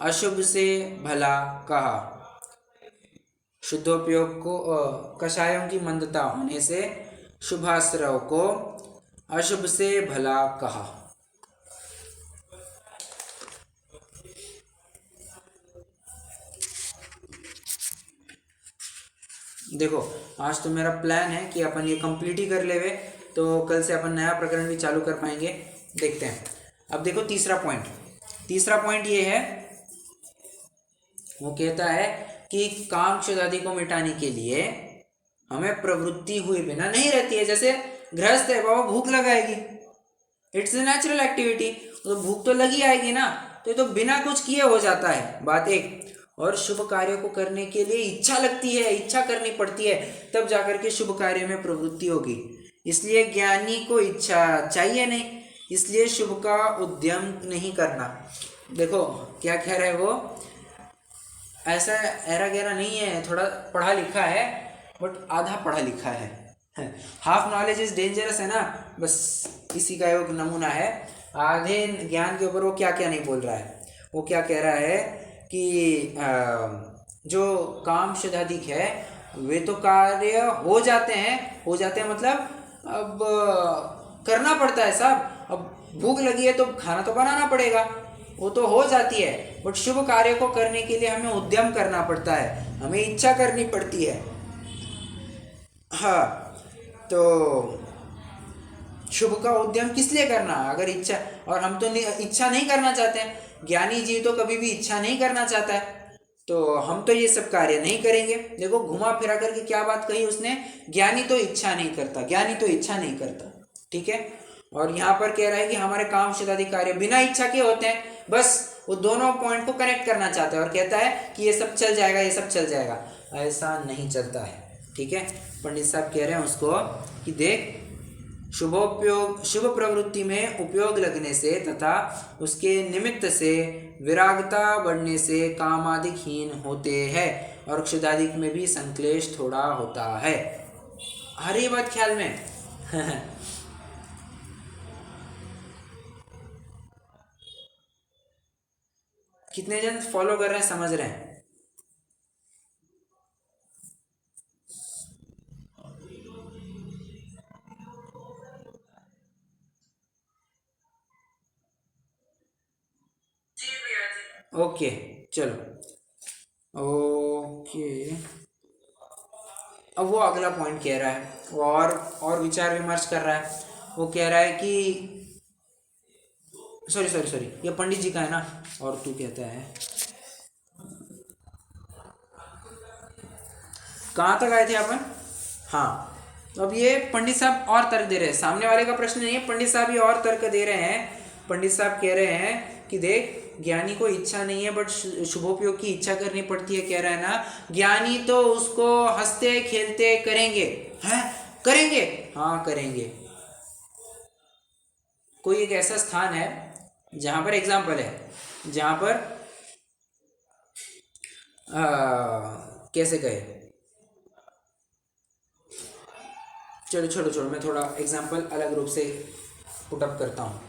[SPEAKER 1] अशुभ से भला कहा। शुद्धोपयोग को कषायों की मंदता होने से शुभाश्रव को अशुभ से भला कहा। देखो, आज तो मेरा प्लान है कि अपन ये कंप्लीट ही कर लेवे, तो कल से अपन नया प्रकरण भी चालू कर पाएंगे। देखते हैं। अब देखो तीसरा पॉइंट ये है, वो कहता है कि काम क्षुध आदि को मिटाने के लिए हमें प्रवृत्ति हुए बिना नहीं रहती है। जैसे गृहस्थ है, बाबा भूख लगाएगी, इट्स ए नेचुरल एक्टिविटी, तो भूख तो लगी आएगी ना, तो ये तो बिना कुछ किए हो जाता है, बात एक। और शुभ कार्य को करने के लिए इच्छा लगती है, इच्छा करनी पड़ती है, तब जाकर के शुभ कार्य में प्रवृत्ति होगी। इसलिए ज्ञानी को इच्छा चाहिए नहीं, इसलिए शुभ का उद्यम नहीं करना। देखो क्या कह रहा है वो, ऐसा एरा गैरा नहीं है, थोड़ा पढ़ा लिखा है बट आधा पढ़ा लिखा है। हाफ नॉलेज इज डेंजरस है ना, बस इसी का एक नमूना है। आधे ज्ञान के ऊपर वो क्या क्या नहीं बोल रहा है। वो क्या कह रहा है कि जो काम शब्दाधिक है वे तो कार्य हो जाते हैं मतलब अब करना पड़ता है साहब। अब भूख लगी है तो खाना तो बनाना पड़ेगा, वो तो हो जाती है। बट शुभ कार्य को करने के लिए हमें उद्यम करना पड़ता है, हमें इच्छा करनी पड़ती है। हाँ, तो शुभ का उद्यम किस लिए करना अगर इच्छा, और हम तो इच्छा नहीं करना चाहते हैं। ज्ञानी जी तो कभी भी इच्छा नहीं करना चाहता है, तो हम तो ये सब कार्य नहीं करेंगे। देखो घुमा फिरा करके क्या बात कही उसने, ज्ञानी तो इच्छा नहीं करता, ज्ञानी तो इच्छा नहीं करता, ठीक है। और यहाँ पर कह रहा है कि हमारे काम शब्दादि कार्य बिना इच्छा के होते हैं। बस वो दोनों पॉइंट को कनेक्ट करना चाहता है और कहता है कि ये सब चल जाएगा, ये सब चल जाएगा। ऐसा नहीं चलता है, ठीक है। पंडित साहब कह रहे हैं उसको कि देख, शुभोपयोग शुभ प्रवृत्ति में उपयोग लगने से तथा उसके निमित्त से विरागता बढ़ने से कामादिक हीन होते हैं और क्षुदादिक में भी संक्लेश थोड़ा होता है। हर ये बात ख्याल में कितने जन फॉलो कर रहे हैं, समझ रहे हैं?
[SPEAKER 2] जी भैया जी।
[SPEAKER 1] ओके, चलो। ओके, अब वो अगला पॉइंट कह रहा है, वो और विचार विमर्श कर रहा है। वो कह रहा है कि सॉरी सॉरी सॉरी, ये पंडित जी का है ना। और तू कहता है कहाँ तक आए थे अपन? हाँ, तो अब ये पंडित साहब और तर्क दे रहे हैं, सामने वाले का प्रश्न नहीं है, पंडित साहब ये और तर्क दे रहे हैं। पंडित साहब कह रहे हैं कि देख, ज्ञानी को इच्छा नहीं है बट शुभोपयोग की इच्छा करनी पड़ती है। कह रहा है ना, ज्ञानी तो उसको हंसते खेलते करेंगे। हैं? करेंगे? हाँ करेंगे। कोई एक ऐसा स्थान है जहाँ पर एग्जाम्पल है, जहाँ पर कैसे कहे, चलो छोड़ो छोड़ो, मैं थोड़ा एग्जाम्पल अलग रूप से पुटअप करता हूँ।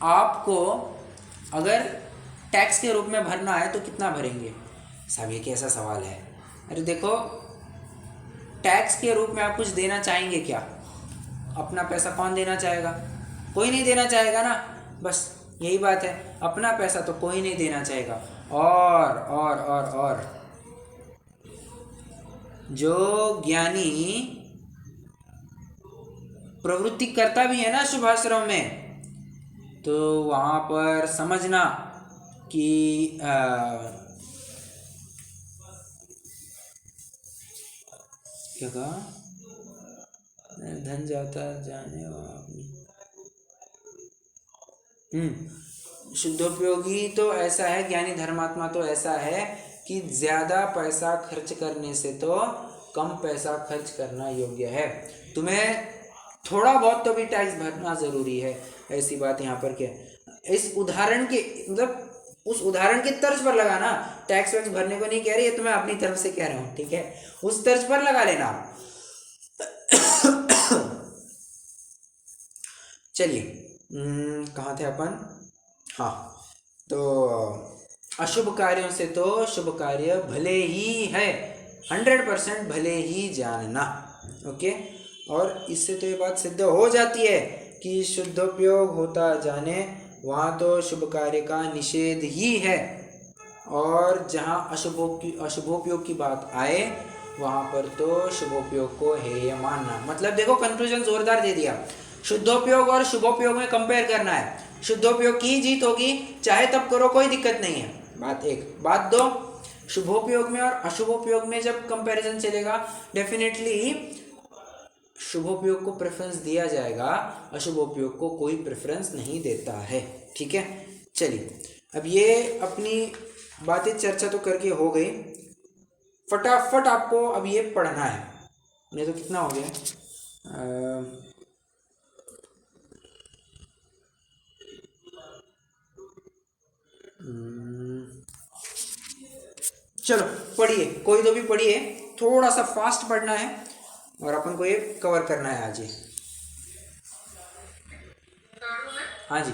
[SPEAKER 1] आपको अगर टैक्स के रूप में भरना है तो कितना भरेंगे साहब? ये कैसा सवाल है। अरे देखो, टैक्स के रूप में आप कुछ देना चाहेंगे क्या? अपना पैसा कौन देना चाहेगा? कोई नहीं देना चाहेगा ना। बस यही बात है, अपना पैसा तो कोई नहीं देना चाहेगा। और जो ज्ञानी प्रवृत्ति करता भी है ना शुभाश्रम में, तो वहाँ पर समझना कि क्या कहा, धन जाता जाने शुद्धोपयोगी तो ऐसा है, ज्ञानी धर्मात्मा तो ऐसा है कि ज़्यादा पैसा खर्च करने से तो कम पैसा खर्च करना योग्य है। तुम्हें थोड़ा बहुत तो भी टैक्स भरना ज़रूरी है। ऐसी बात यहाँ पर क्या, इस उदाहरण के मतलब उस उदाहरण की तर्ज पर लगाना। टैक्स वैक्स भरने को नहीं कह रही है, तो मैं अपनी तरफ से कह रहा हूँ, ठीक है। उस तर्ज पर लगा लेना। चलिए, कहाँ थे अपन? हाँ, तो अशुभ कार्यों से तो शुभ कार्य भले ही है, 100% भले ही जानना। ओके, और इससे तो ये बात सिद्ध हो जाती है कि शुद्धोपयोग होता जाने वहाँ तो शुभ कार्य का निषेध ही है, और जहाँ अशुभोपयोग की बात आए वहाँ पर तो शुभोपयोग को हेय मानना। मतलब देखो, कंक्लूजन जोरदार दे दिया। शुद्धोपयोग और शुभोपयोग में कंपेयर करना है। शुद्धोपयोग की जीत होगी, चाहे तब करो, कोई दिक्कत नहीं है। बात एक। बात दो, शुभोपयोग में और अशुभोपयोग में जब कंपैरिजन चलेगा, डेफिनेटली शुभोपयोग को प्रेफरेंस दिया जाएगा, अशुभोपयोग को कोई प्रेफरेंस नहीं देता है, ठीक है। चलिए, अब ये अपनी बातें चर्चा तो करके हो गई, फटाफट आपको अब ये पढ़ना है। नहीं तो कितना हो गया, चलो पढ़िए, कोई तो भी पढ़िए, थोड़ा सा फास्ट पढ़ना है और अपन को ये कवर करना है आज ये। हाँ जी।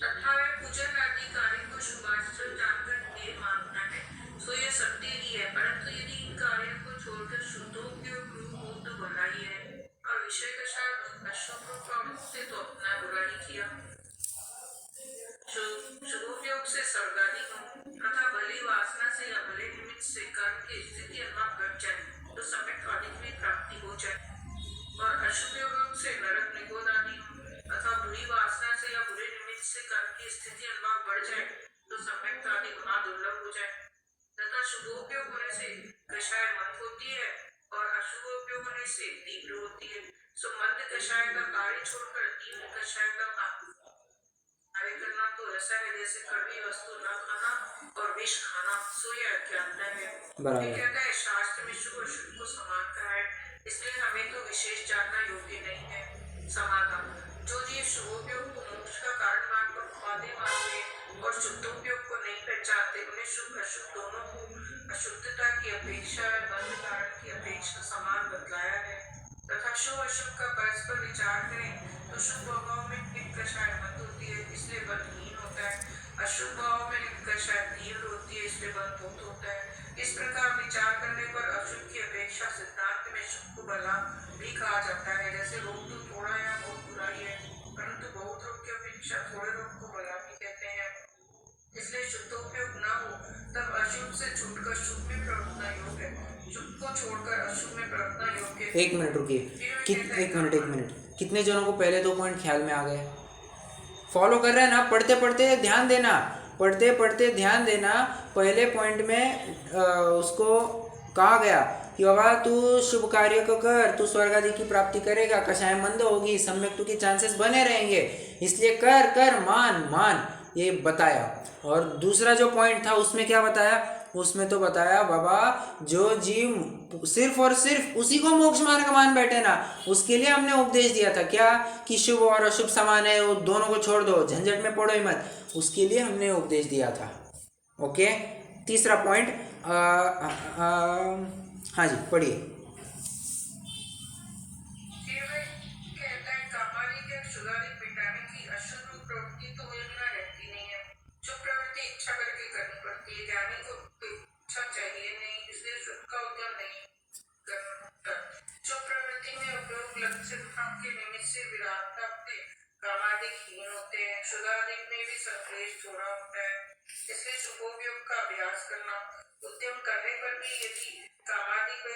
[SPEAKER 2] तथा वह पूजन आदि कार्य को शुभास्त्र जानकर देर मांगता है, सो यह सत्य ही है। परंतु यदि इन कार्यों को छोड़कर शुद्धोपयोग हो तो भलाई है, और विषय कषाय अशुभ प्रवृत्ति से तो अपना बुराई किया। शुभोपयोग से स्वर्गादि तथा भली वासना से या भले निमित्त से कर्म की स्थिति अथवा घट जाए तो सम्यक अधिक में प्राप्ति हो जाए, और अशुभ योग से नरक निगोद आदि तथा बुरी वासना से या बुरे निमित्त से कर्म की स्थिति अनुभव बढ़ जाए तो सम्यक आदि गुना दुर्लभ हो जाए, तथा शुभोपयोग होने से कषाय मंद होती है और अशुभोपयोग होने से तीव्र होती है। सो मंद कषाय का कार्य छोड़कर तीव्र कषाय का कार्य करना तो ऐसा है जैसे कड़वी वस्तु न खाना और विष खाना, सो यह अज्ञानता है। ये कहता है शास्त्र में शुभ अशुभ को समान कहा है, इसलिए हमें तो विशेष जानना योग्य नहीं है। समाधान: जो जीव शुभोपयोग को मोक्ष का कारण मानकर उपाधि मानते और शुद्धोपयोग को नहीं पहचानते, उन्हें शुभ अशुभ दोनों को अशुद्धता की अपेक्षा बंध कारण की अपेक्षा समान बतलाया है। तथा शुभ अशुभ का परस्पर विचार करें तो शुभ भाव में कषाय मंद होती है, इसलिए बलहीन होता है। अशुभ भाव में कषाय तीव्र होती है, इसलिए बल बहुत होता है। इस प्रकार विचार करने पर अशुभ की अपेक्षा सिद्धांत में शुभ को भला भी कहा जाता है। जैसे रोग तो थोड़ा या बहुत बुराई है, परंतु बहुत रोग की अपेक्षा थोड़े रोग को भला भी कहते हैं। इसलिए शुद्धोपयोग न हो तब अशुभ से छूटकर शुभ में प्रवृत्ति योग्य है, शुभ को छोड़कर अशुभ में प्रवृत्ति योग्य है।
[SPEAKER 1] एक मिनट रुकिए, एक मिनट, कितने जनों को पहले 2 पॉइंट ख्याल में आ गए? फॉलो कर रहे हैं ना? पढ़ते पढ़ते ध्यान देना, पढ़ते पढ़ते ध्यान देना। पहले पॉइंट में उसको कहा गया कि बाबा तू शुभ कार्य को कर, तू स्वर्ग आदि की प्राप्ति करेगा, कषाय मंद होगी, सम्यक तू के चांसेस बने रहेंगे, इसलिए कर कर मान, ये बताया। और दूसरा जो पॉइंट था उसमें क्या बताया? उसमें तो बताया बाबा जो जीव सिर्फ और सिर्फ उसी को मोक्ष मार्ग मान बैठे ना, उसके लिए हमने उपदेश दिया था क्या कि शुभ और अशुभ समान है, वो दोनों को छोड़ दो, झंझट में पड़ो ही मत, उसके लिए हमने उपदेश दिया था। ओके, तीसरा पॉइंट, हाँ जी पढ़िए।
[SPEAKER 2] इसलिए शुभोपयोग का अभ्यास करना, उद्यम करने पर भी यदि कामादि को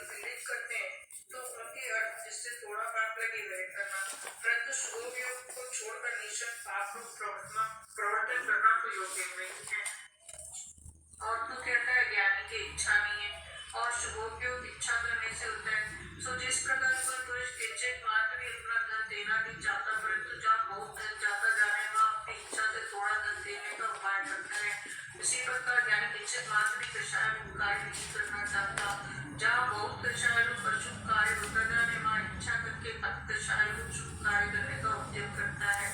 [SPEAKER 2] पीड़ित करते हैं तो उनके अर्थ जिससे थोड़ा पाप लगे वह करना, परंतु शुभोपयोग को छोड़कर निश्चय पाप रूप प्रवर्तन करना तो योग्य नहीं है। और तो कहता है ज्ञानी की इच्छा नहीं है और शुभोपयोग इच्छा करने से होता है। सो जिस प्रकार कोई पुरुष किंचित मात्र भी अपना धन देना नहीं चाहता, परंतु जहाँ बहुत धन जाता जाने वहाँ अपनी इच्छा से थोड़ा धन देने का उपाय करता है, इसी प्रकार ज्ञानी किंचित मात्र भी कषाय कार्य नहीं करना चाहता, जहाँ बहुत कषाय अशुभ कार्य होता जाने वहाँ इच्छा करके कषाय शुभ कार्य करने का उद्यम करता है।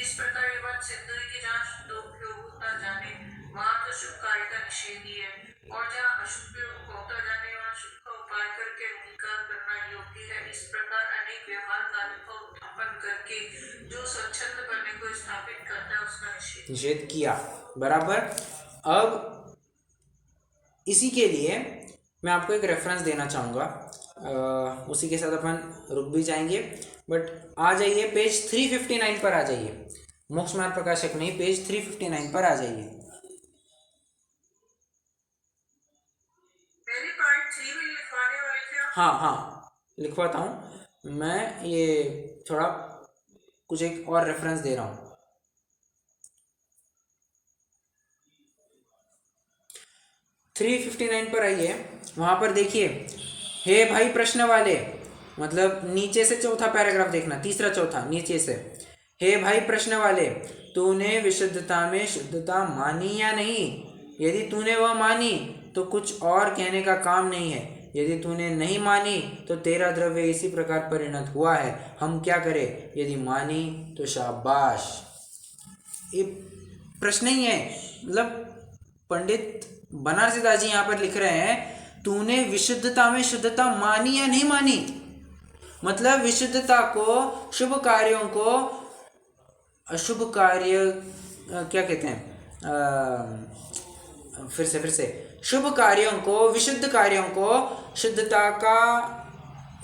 [SPEAKER 2] इस प्रकार ये बात सिद्ध हुई कि जहाँ शुद्धोपयोग होता जाने वहाँ तो शुभ कार्य का निषेध ही है, और जहाँ अशुभ होता जाने वहाँ शुभ का उपाय करके अंगीकार करना योग्य है। इस प्रकार अनेक व्यवहार कार्य का उत्थापन करके जो स्वच्छंद बनने को स्थापित करता है उसका निषेध
[SPEAKER 1] किया। बराबर। अब इसी के लिए मैं आपको एक रेफरेंस देना चाहूँगा, उसी के साथ अपन रुक भी जाएंगे, बट आ जाइए पेज 359 पर आ जाइए, मोक्ष मार्ग प्रकाशक नहीं, पेज 359 पर आ जाइए। हाँ लिखवाता हूँ मैं, ये थोड़ा कुछ एक और रेफरेंस दे रहा हूँ। 359 पर आइए, वहाँ पर देखिए, हे भाई प्रश्न वाले, मतलब नीचे से चौथा पैराग्राफ देखना, तीसरा चौथा नीचे से। हे भाई प्रश्न वाले, तूने विशुद्धता में शुद्धता मानी या नहीं? यदि तूने वह मानी तो कुछ और कहने का काम नहीं है, यदि तूने नहीं मानी तो तेरा द्रव्य इसी प्रकार परिणत हुआ है, हम क्या करें? यदि मानी तो शाबाश। ये प्रश्न ही है, मतलब पंडित बनारसी दास जी यहाँ पर लिख रहे हैं तूने विशुद्धता में शुद्धता मानी या नहीं मानी, मतलब विशुद्धता को, शुभ कार्यों को, अशुभ कार्य क्या कहते हैं, फिर से शुभ कार्यों को, विशुद्ध कार्यों को शुद्धता का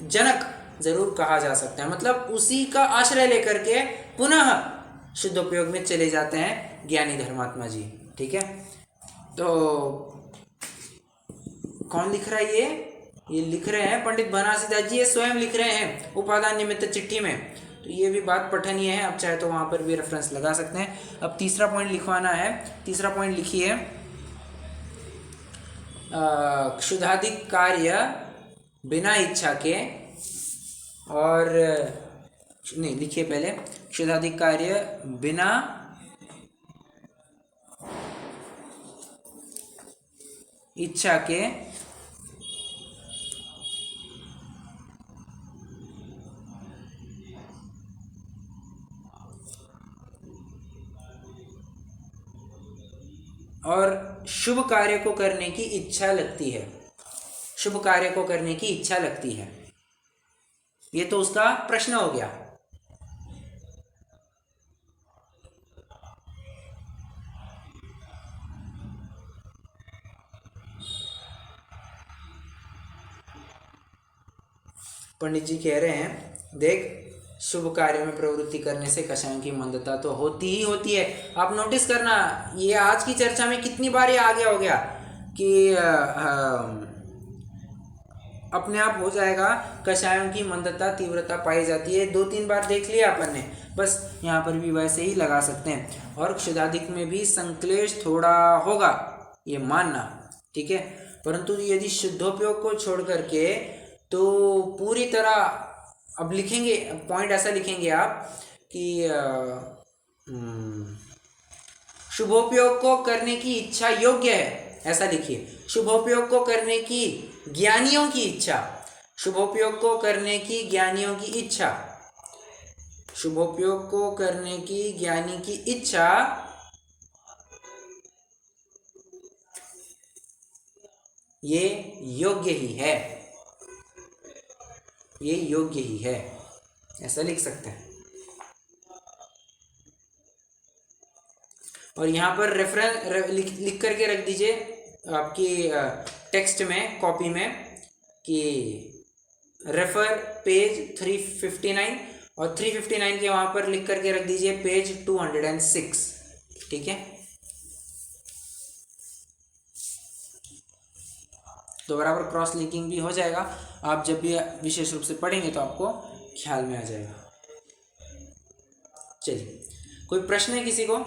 [SPEAKER 1] जनक जरूर कहा जा सकता है, मतलब उसी का आश्रय लेकर के पुनः शुद्ध उपयोग में चले जाते हैं ज्ञानी धर्मात्मा जी। ठीक है, तो कौन लिख रहा है ये लिख रहे हैं पंडित बनारसी दास जी, ये स्वयं लिख रहे हैं उपादान निमित्त चिट्ठी में, तो ये भी बात पठनीय है, आप चाहे तो वहाँ पर भी रेफरेंस लगा सकते हैं। अब तीसरा पॉइंट लिखवाना है, तीसरा पॉइंट लिखिए, क्षुधाधिक कार्य बिना इच्छा के, और नहीं लिखिए पहले, क्षुधाधिक कार्य बिना इच्छा के और शुभ कार्य को करने की इच्छा लगती है, शुभ कार्य को करने की इच्छा लगती है, ये तो उसका प्रश्न हो गया। पंडित जी कह रहे हैं देख, शुभ कार्य में प्रवृत्ति करने से कषायों की मंदता तो होती ही होती है। आप नोटिस करना, ये आज की चर्चा में कितनी बार ये आगे हो गया कि अपने आप हो जाएगा, कषायों की मंदता तीव्रता पाई जाती है, 2-3 बार देख लिया अपन ने, बस यहाँ पर भी वैसे ही लगा सकते हैं। और क्षुधाधिक में भी संक्लेश थोड़ा होगा, ये मानना, ठीक है, परंतु यदि शुद्धोपयोग को छोड़ करके तो पूरी तरह, अब लिखेंगे पॉइंट ऐसा लिखेंगे आप कि शुभोपयोग को करने की इच्छा योग्य है, ऐसा लिखिए, शुभोपयोग को करने की ज्ञानियों की इच्छा, शुभोपयोग को करने की ज्ञानियों की इच्छा, शुभोपयोग को करने की ज्ञानी की इच्छा ये योग्य ही है, ये योग्य ही है, ऐसा लिख सकते हैं। और यहाँ पर रेफरेंस लिख करके रख दीजिए आपकी टेक्स्ट में, कॉपी में, कि रेफर पेज 359, और 359 के वहाँ पर लिख करके रख दीजिए पेज 206, ठीक है। तो बराबर क्रॉस लिंकिंग भी हो जाएगा, आप जब भी विशेष रूप से पढ़ेंगे तो आपको ख्याल में आ जाएगा। चलिए, कोई प्रश्न है किसी को?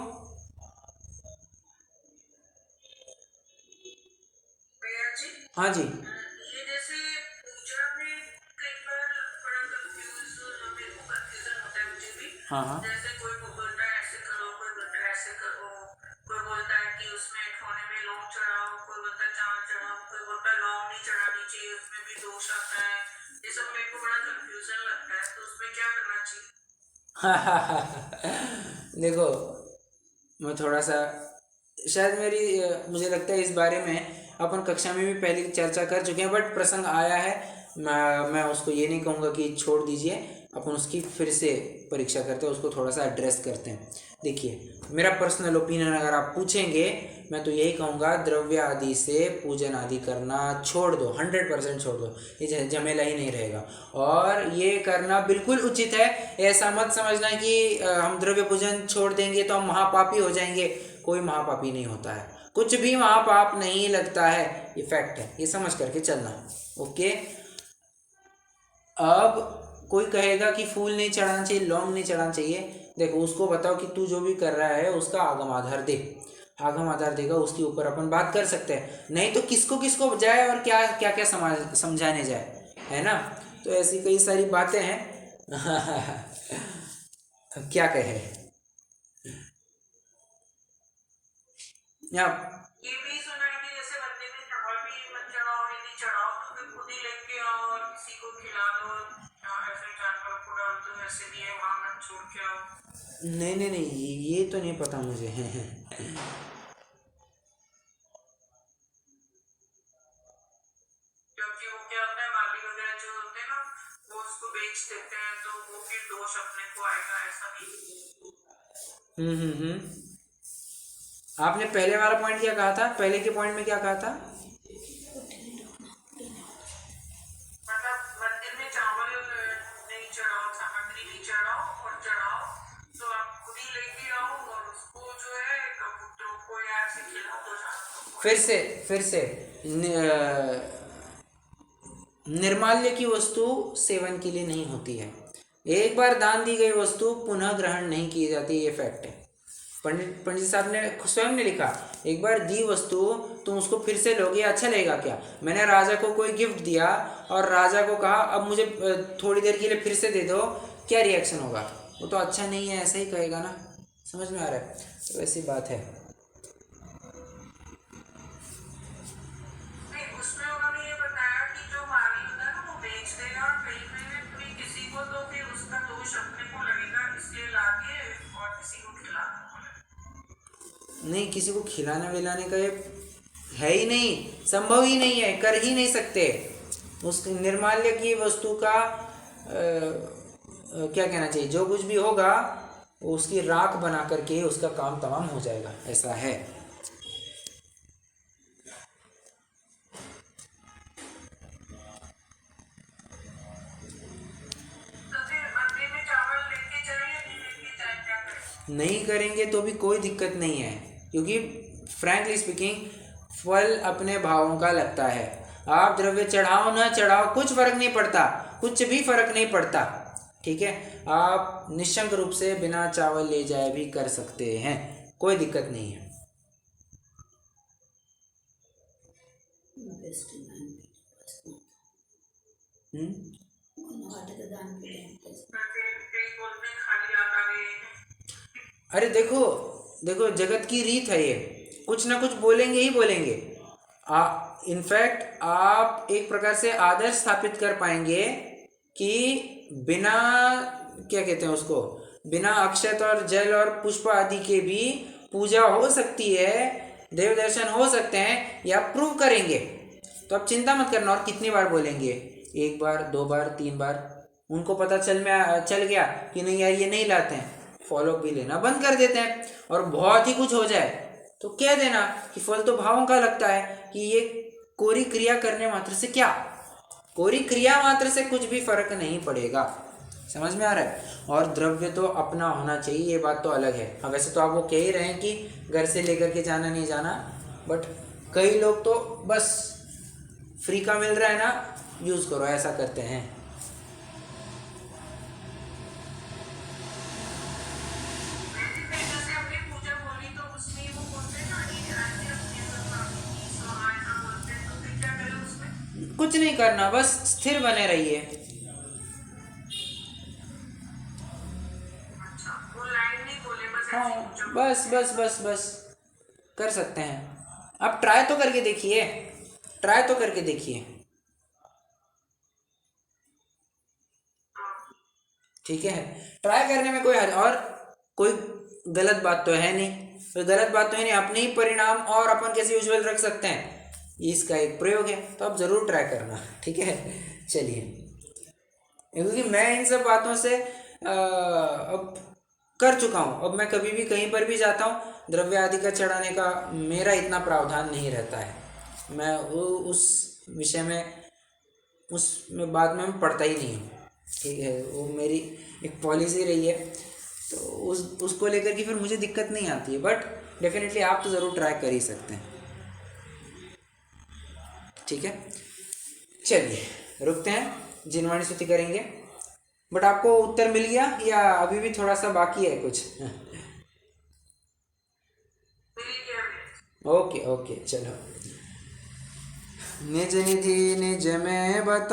[SPEAKER 1] हाँ जी।
[SPEAKER 2] ये जैसे पूजा में कई बार बड़ा कंफ्यूजन होता है मुझे भी।
[SPEAKER 1] हाँ।
[SPEAKER 2] जैसे कोई बोलता है ऐसे करो, कोई बोलता है ऐसे करो, कोई बोलता है कि उसमें खाने में लौंग चढ़ाओ, कोई बोलता है चावल चढ़ाओ, कोई बोलता है लौंग नहीं चढ़ानी चाहिए, उसमें भी दोष आता है। ये सब मेरे को बड़ा कंफ्यूजन लगता है, तो उसमें क्या करना चाहिए?
[SPEAKER 1] देखो, मैं थोड़ा सा, शायद मुझे लगता है इस बारे में अपन कक्षा में भी पहले चर्चा कर चुके हैं, बट प्रसंग आया है, मैं उसको ये नहीं कहूँगा कि छोड़ दीजिए, अपन उसकी फिर से परीक्षा करते हैं, उसको थोड़ा सा एड्रेस करते हैं। देखिए, मेरा पर्सनल ओपिनियन अगर आप पूछेंगे, मैं तो यही कहूँगा, द्रव्य आदि से पूजन आदि करना छोड़ दो, 100% छोड़ दो, ये झमेला ही नहीं रहेगा, और ये करना बिल्कुल उचित है। ऐसा मत समझना कि हम द्रव्य पूजन छोड़ देंगे तो हम महापापी हो जाएंगे, कोई महापापी नहीं होता है, कुछ भी महापाप नहीं लगता है, ये फैक्ट है, ये समझ करके चलना। ओके, अब कोई कहेगा कि फूल नहीं चढ़ाना चाहिए, लौंग नहीं चढ़ाना चाहिए, देखो उसको बताओ कि तू जो भी कर रहा है उसका आगम आधार दे, आगम आधार देगा, उसके ऊपर अपन बात कर सकते हैं, नहीं तो किसको किसको जाए और क्या क्या क्या समझाने जाए, है ना। तो ऐसी कई सारी बातें हैं। क्या कहे
[SPEAKER 2] ये भी सुना है कि जैसे मंदिर में चावल भी मत चढ़ाओ, नहीं चढ़ाओ, फिर खुद ही लेके आओ और किसी को खिला दो, ऐसे जानवरों को डाल दो, ऐसे भी है, वहां मत छोड़ के आओ।
[SPEAKER 1] नहीं नहीं नहीं, ये तो नहीं पता मुझे।
[SPEAKER 2] क्योंकि वो क्या होता है, माली वगैरह जो होते हैं ना, वो उसको बेच देते हैं, तो वो फिर दोष अपने को आएगा, ऐसा नहीं।
[SPEAKER 1] आपने पहले वाला पॉइंट क्या कहा था? पहले के पॉइंट में क्या कहा था?
[SPEAKER 2] मतलब मंदिर में चावल नहीं चढ़ाओ, सामग्री नहीं चढ़ाओ, और चढ़ाओ तो आप खुद ही लेके आओ और उसको जो है कबूतरों को या ऐसे खिला दो जानवरों को।
[SPEAKER 1] फिर से निर्माल्य की वस्तु सेवन के लिए नहीं होती है। एक बार दान दी गई वस्तु पुनः ग्रहण नहीं की जाती, ये फैक्ट है। पंडित साहब ने स्वयं ने लिखा, एक बार दी वस्तु तुम उसको फिर से लोगे, अच्छा लगेगा क्या? मैंने राजा को कोई गिफ्ट दिया और राजा को कहा अब मुझे थोड़ी देर के लिए फिर से दे दो, क्या रिएक्शन होगा? वो तो अच्छा नहीं है ऐसा ही कहेगा ना। समझ में आ रहा है? तो ऐसी बात है।
[SPEAKER 2] उसमें उन्होंने ये बताया कि जो माली होता है ना, वो बेच देगा और कहीं पे भी किसी को, तो फिर उसका दोष अपने को लगेगा, इसलिए लाके और किसी को खिलाना पड़ेगा।
[SPEAKER 1] नहीं, किसी को खिलाने विलाने का ये है ही नहीं, संभव ही नहीं है, कर ही नहीं सकते। उस निर्माल्य की वस्तु का क्या कहना चाहिए, जो कुछ भी होगा उसकी राख बना करके उसका काम तमाम हो जाएगा, ऐसा है। नहीं करेंगे तो भी कोई दिक्कत नहीं है, क्योंकि फ्रैंकली स्पीकिंग फल अपने भावों का लगता है। आप द्रव्य चढ़ाओ ना चढ़ाओ कुछ फर्क नहीं पड़ता, कुछ भी फर्क नहीं पड़ता, ठीक है। आप निशंक रूप से बिना चावल ले जाए भी कर सकते हैं, कोई दिक्कत नहीं है। अरे देखो देखो, जगत की रीत है ये, कुछ ना कुछ बोलेंगे ही बोलेंगे। इनफैक्ट आप एक प्रकार से आदर्श स्थापित कर पाएंगे कि बिना, क्या कहते हैं उसको, बिना अक्षत और जल और पुष्प आदि के भी पूजा हो सकती है, देव दर्शन हो सकते हैं, या प्रूव करेंगे। तो आप चिंता मत करना। और कितनी बार बोलेंगे? एक बार, दो बार, तीन बार। उनको पता चल गया कि नहीं यार ये नहीं लाते हैं, फॉलो भी लेना बंद कर देते हैं। और बहुत ही कुछ हो जाए तो कह देना कि फल तो भावों का लगता है, कि ये कोरी क्रिया करने मात्र से क्या, कोरी क्रिया मात्र से कुछ भी फर्क नहीं पड़ेगा। समझ में आ रहा है? और द्रव्य तो अपना होना चाहिए, ये बात तो अलग है। हाँ, वैसे तो आप वो कह ही रहे हैं कि घर से लेकर के जाना नहीं जाना, बट कई लोग तो बस फ्री का मिल रहा है ना, यूज़ करो, ऐसा करते हैं। कुछ नहीं करना, बस स्थिर बने रहिए। हाँ, बस बस बस बस कर सकते हैं। आप ट्राई तो करके देखिए, ट्राई तो करके देखिए, ठीक है। ट्राई करने में कोई हर्ज, और कोई गलत बात तो है नहीं, कोई गलत बात तो है नहीं। अपने ही परिणाम और अपन कैसे उज्जवल रख सकते हैं, इसका एक प्रयोग है, तो आप ज़रूर ट्राई करना, ठीक है। चलिए, क्योंकि मैं इन सब बातों से अब कर चुका हूँ। अब मैं कभी भी कहीं पर भी जाता हूँ, द्रव्य आदि का चढ़ाने का मेरा इतना प्रावधान नहीं रहता है। मैं उस विषय में, उसमें बात में मैं पढ़ता ही नहीं हूँ, ठीक है। वो मेरी एक पॉलिसी रही है, तो उसको लेकर के फिर मुझे दिक्कत नहीं आती है। बट डेफिनेटली आप तो ज़रूर ट्राई कर ही सकते हैं, ठीक है। चलिए रुकते हैं, जिनवाणी स्तुति करेंगे। बट आपको उत्तर मिल गया या अभी भी थोड़ा सा बाकी है कुछ? ओके ओके, चलो। निज निधि निज में बता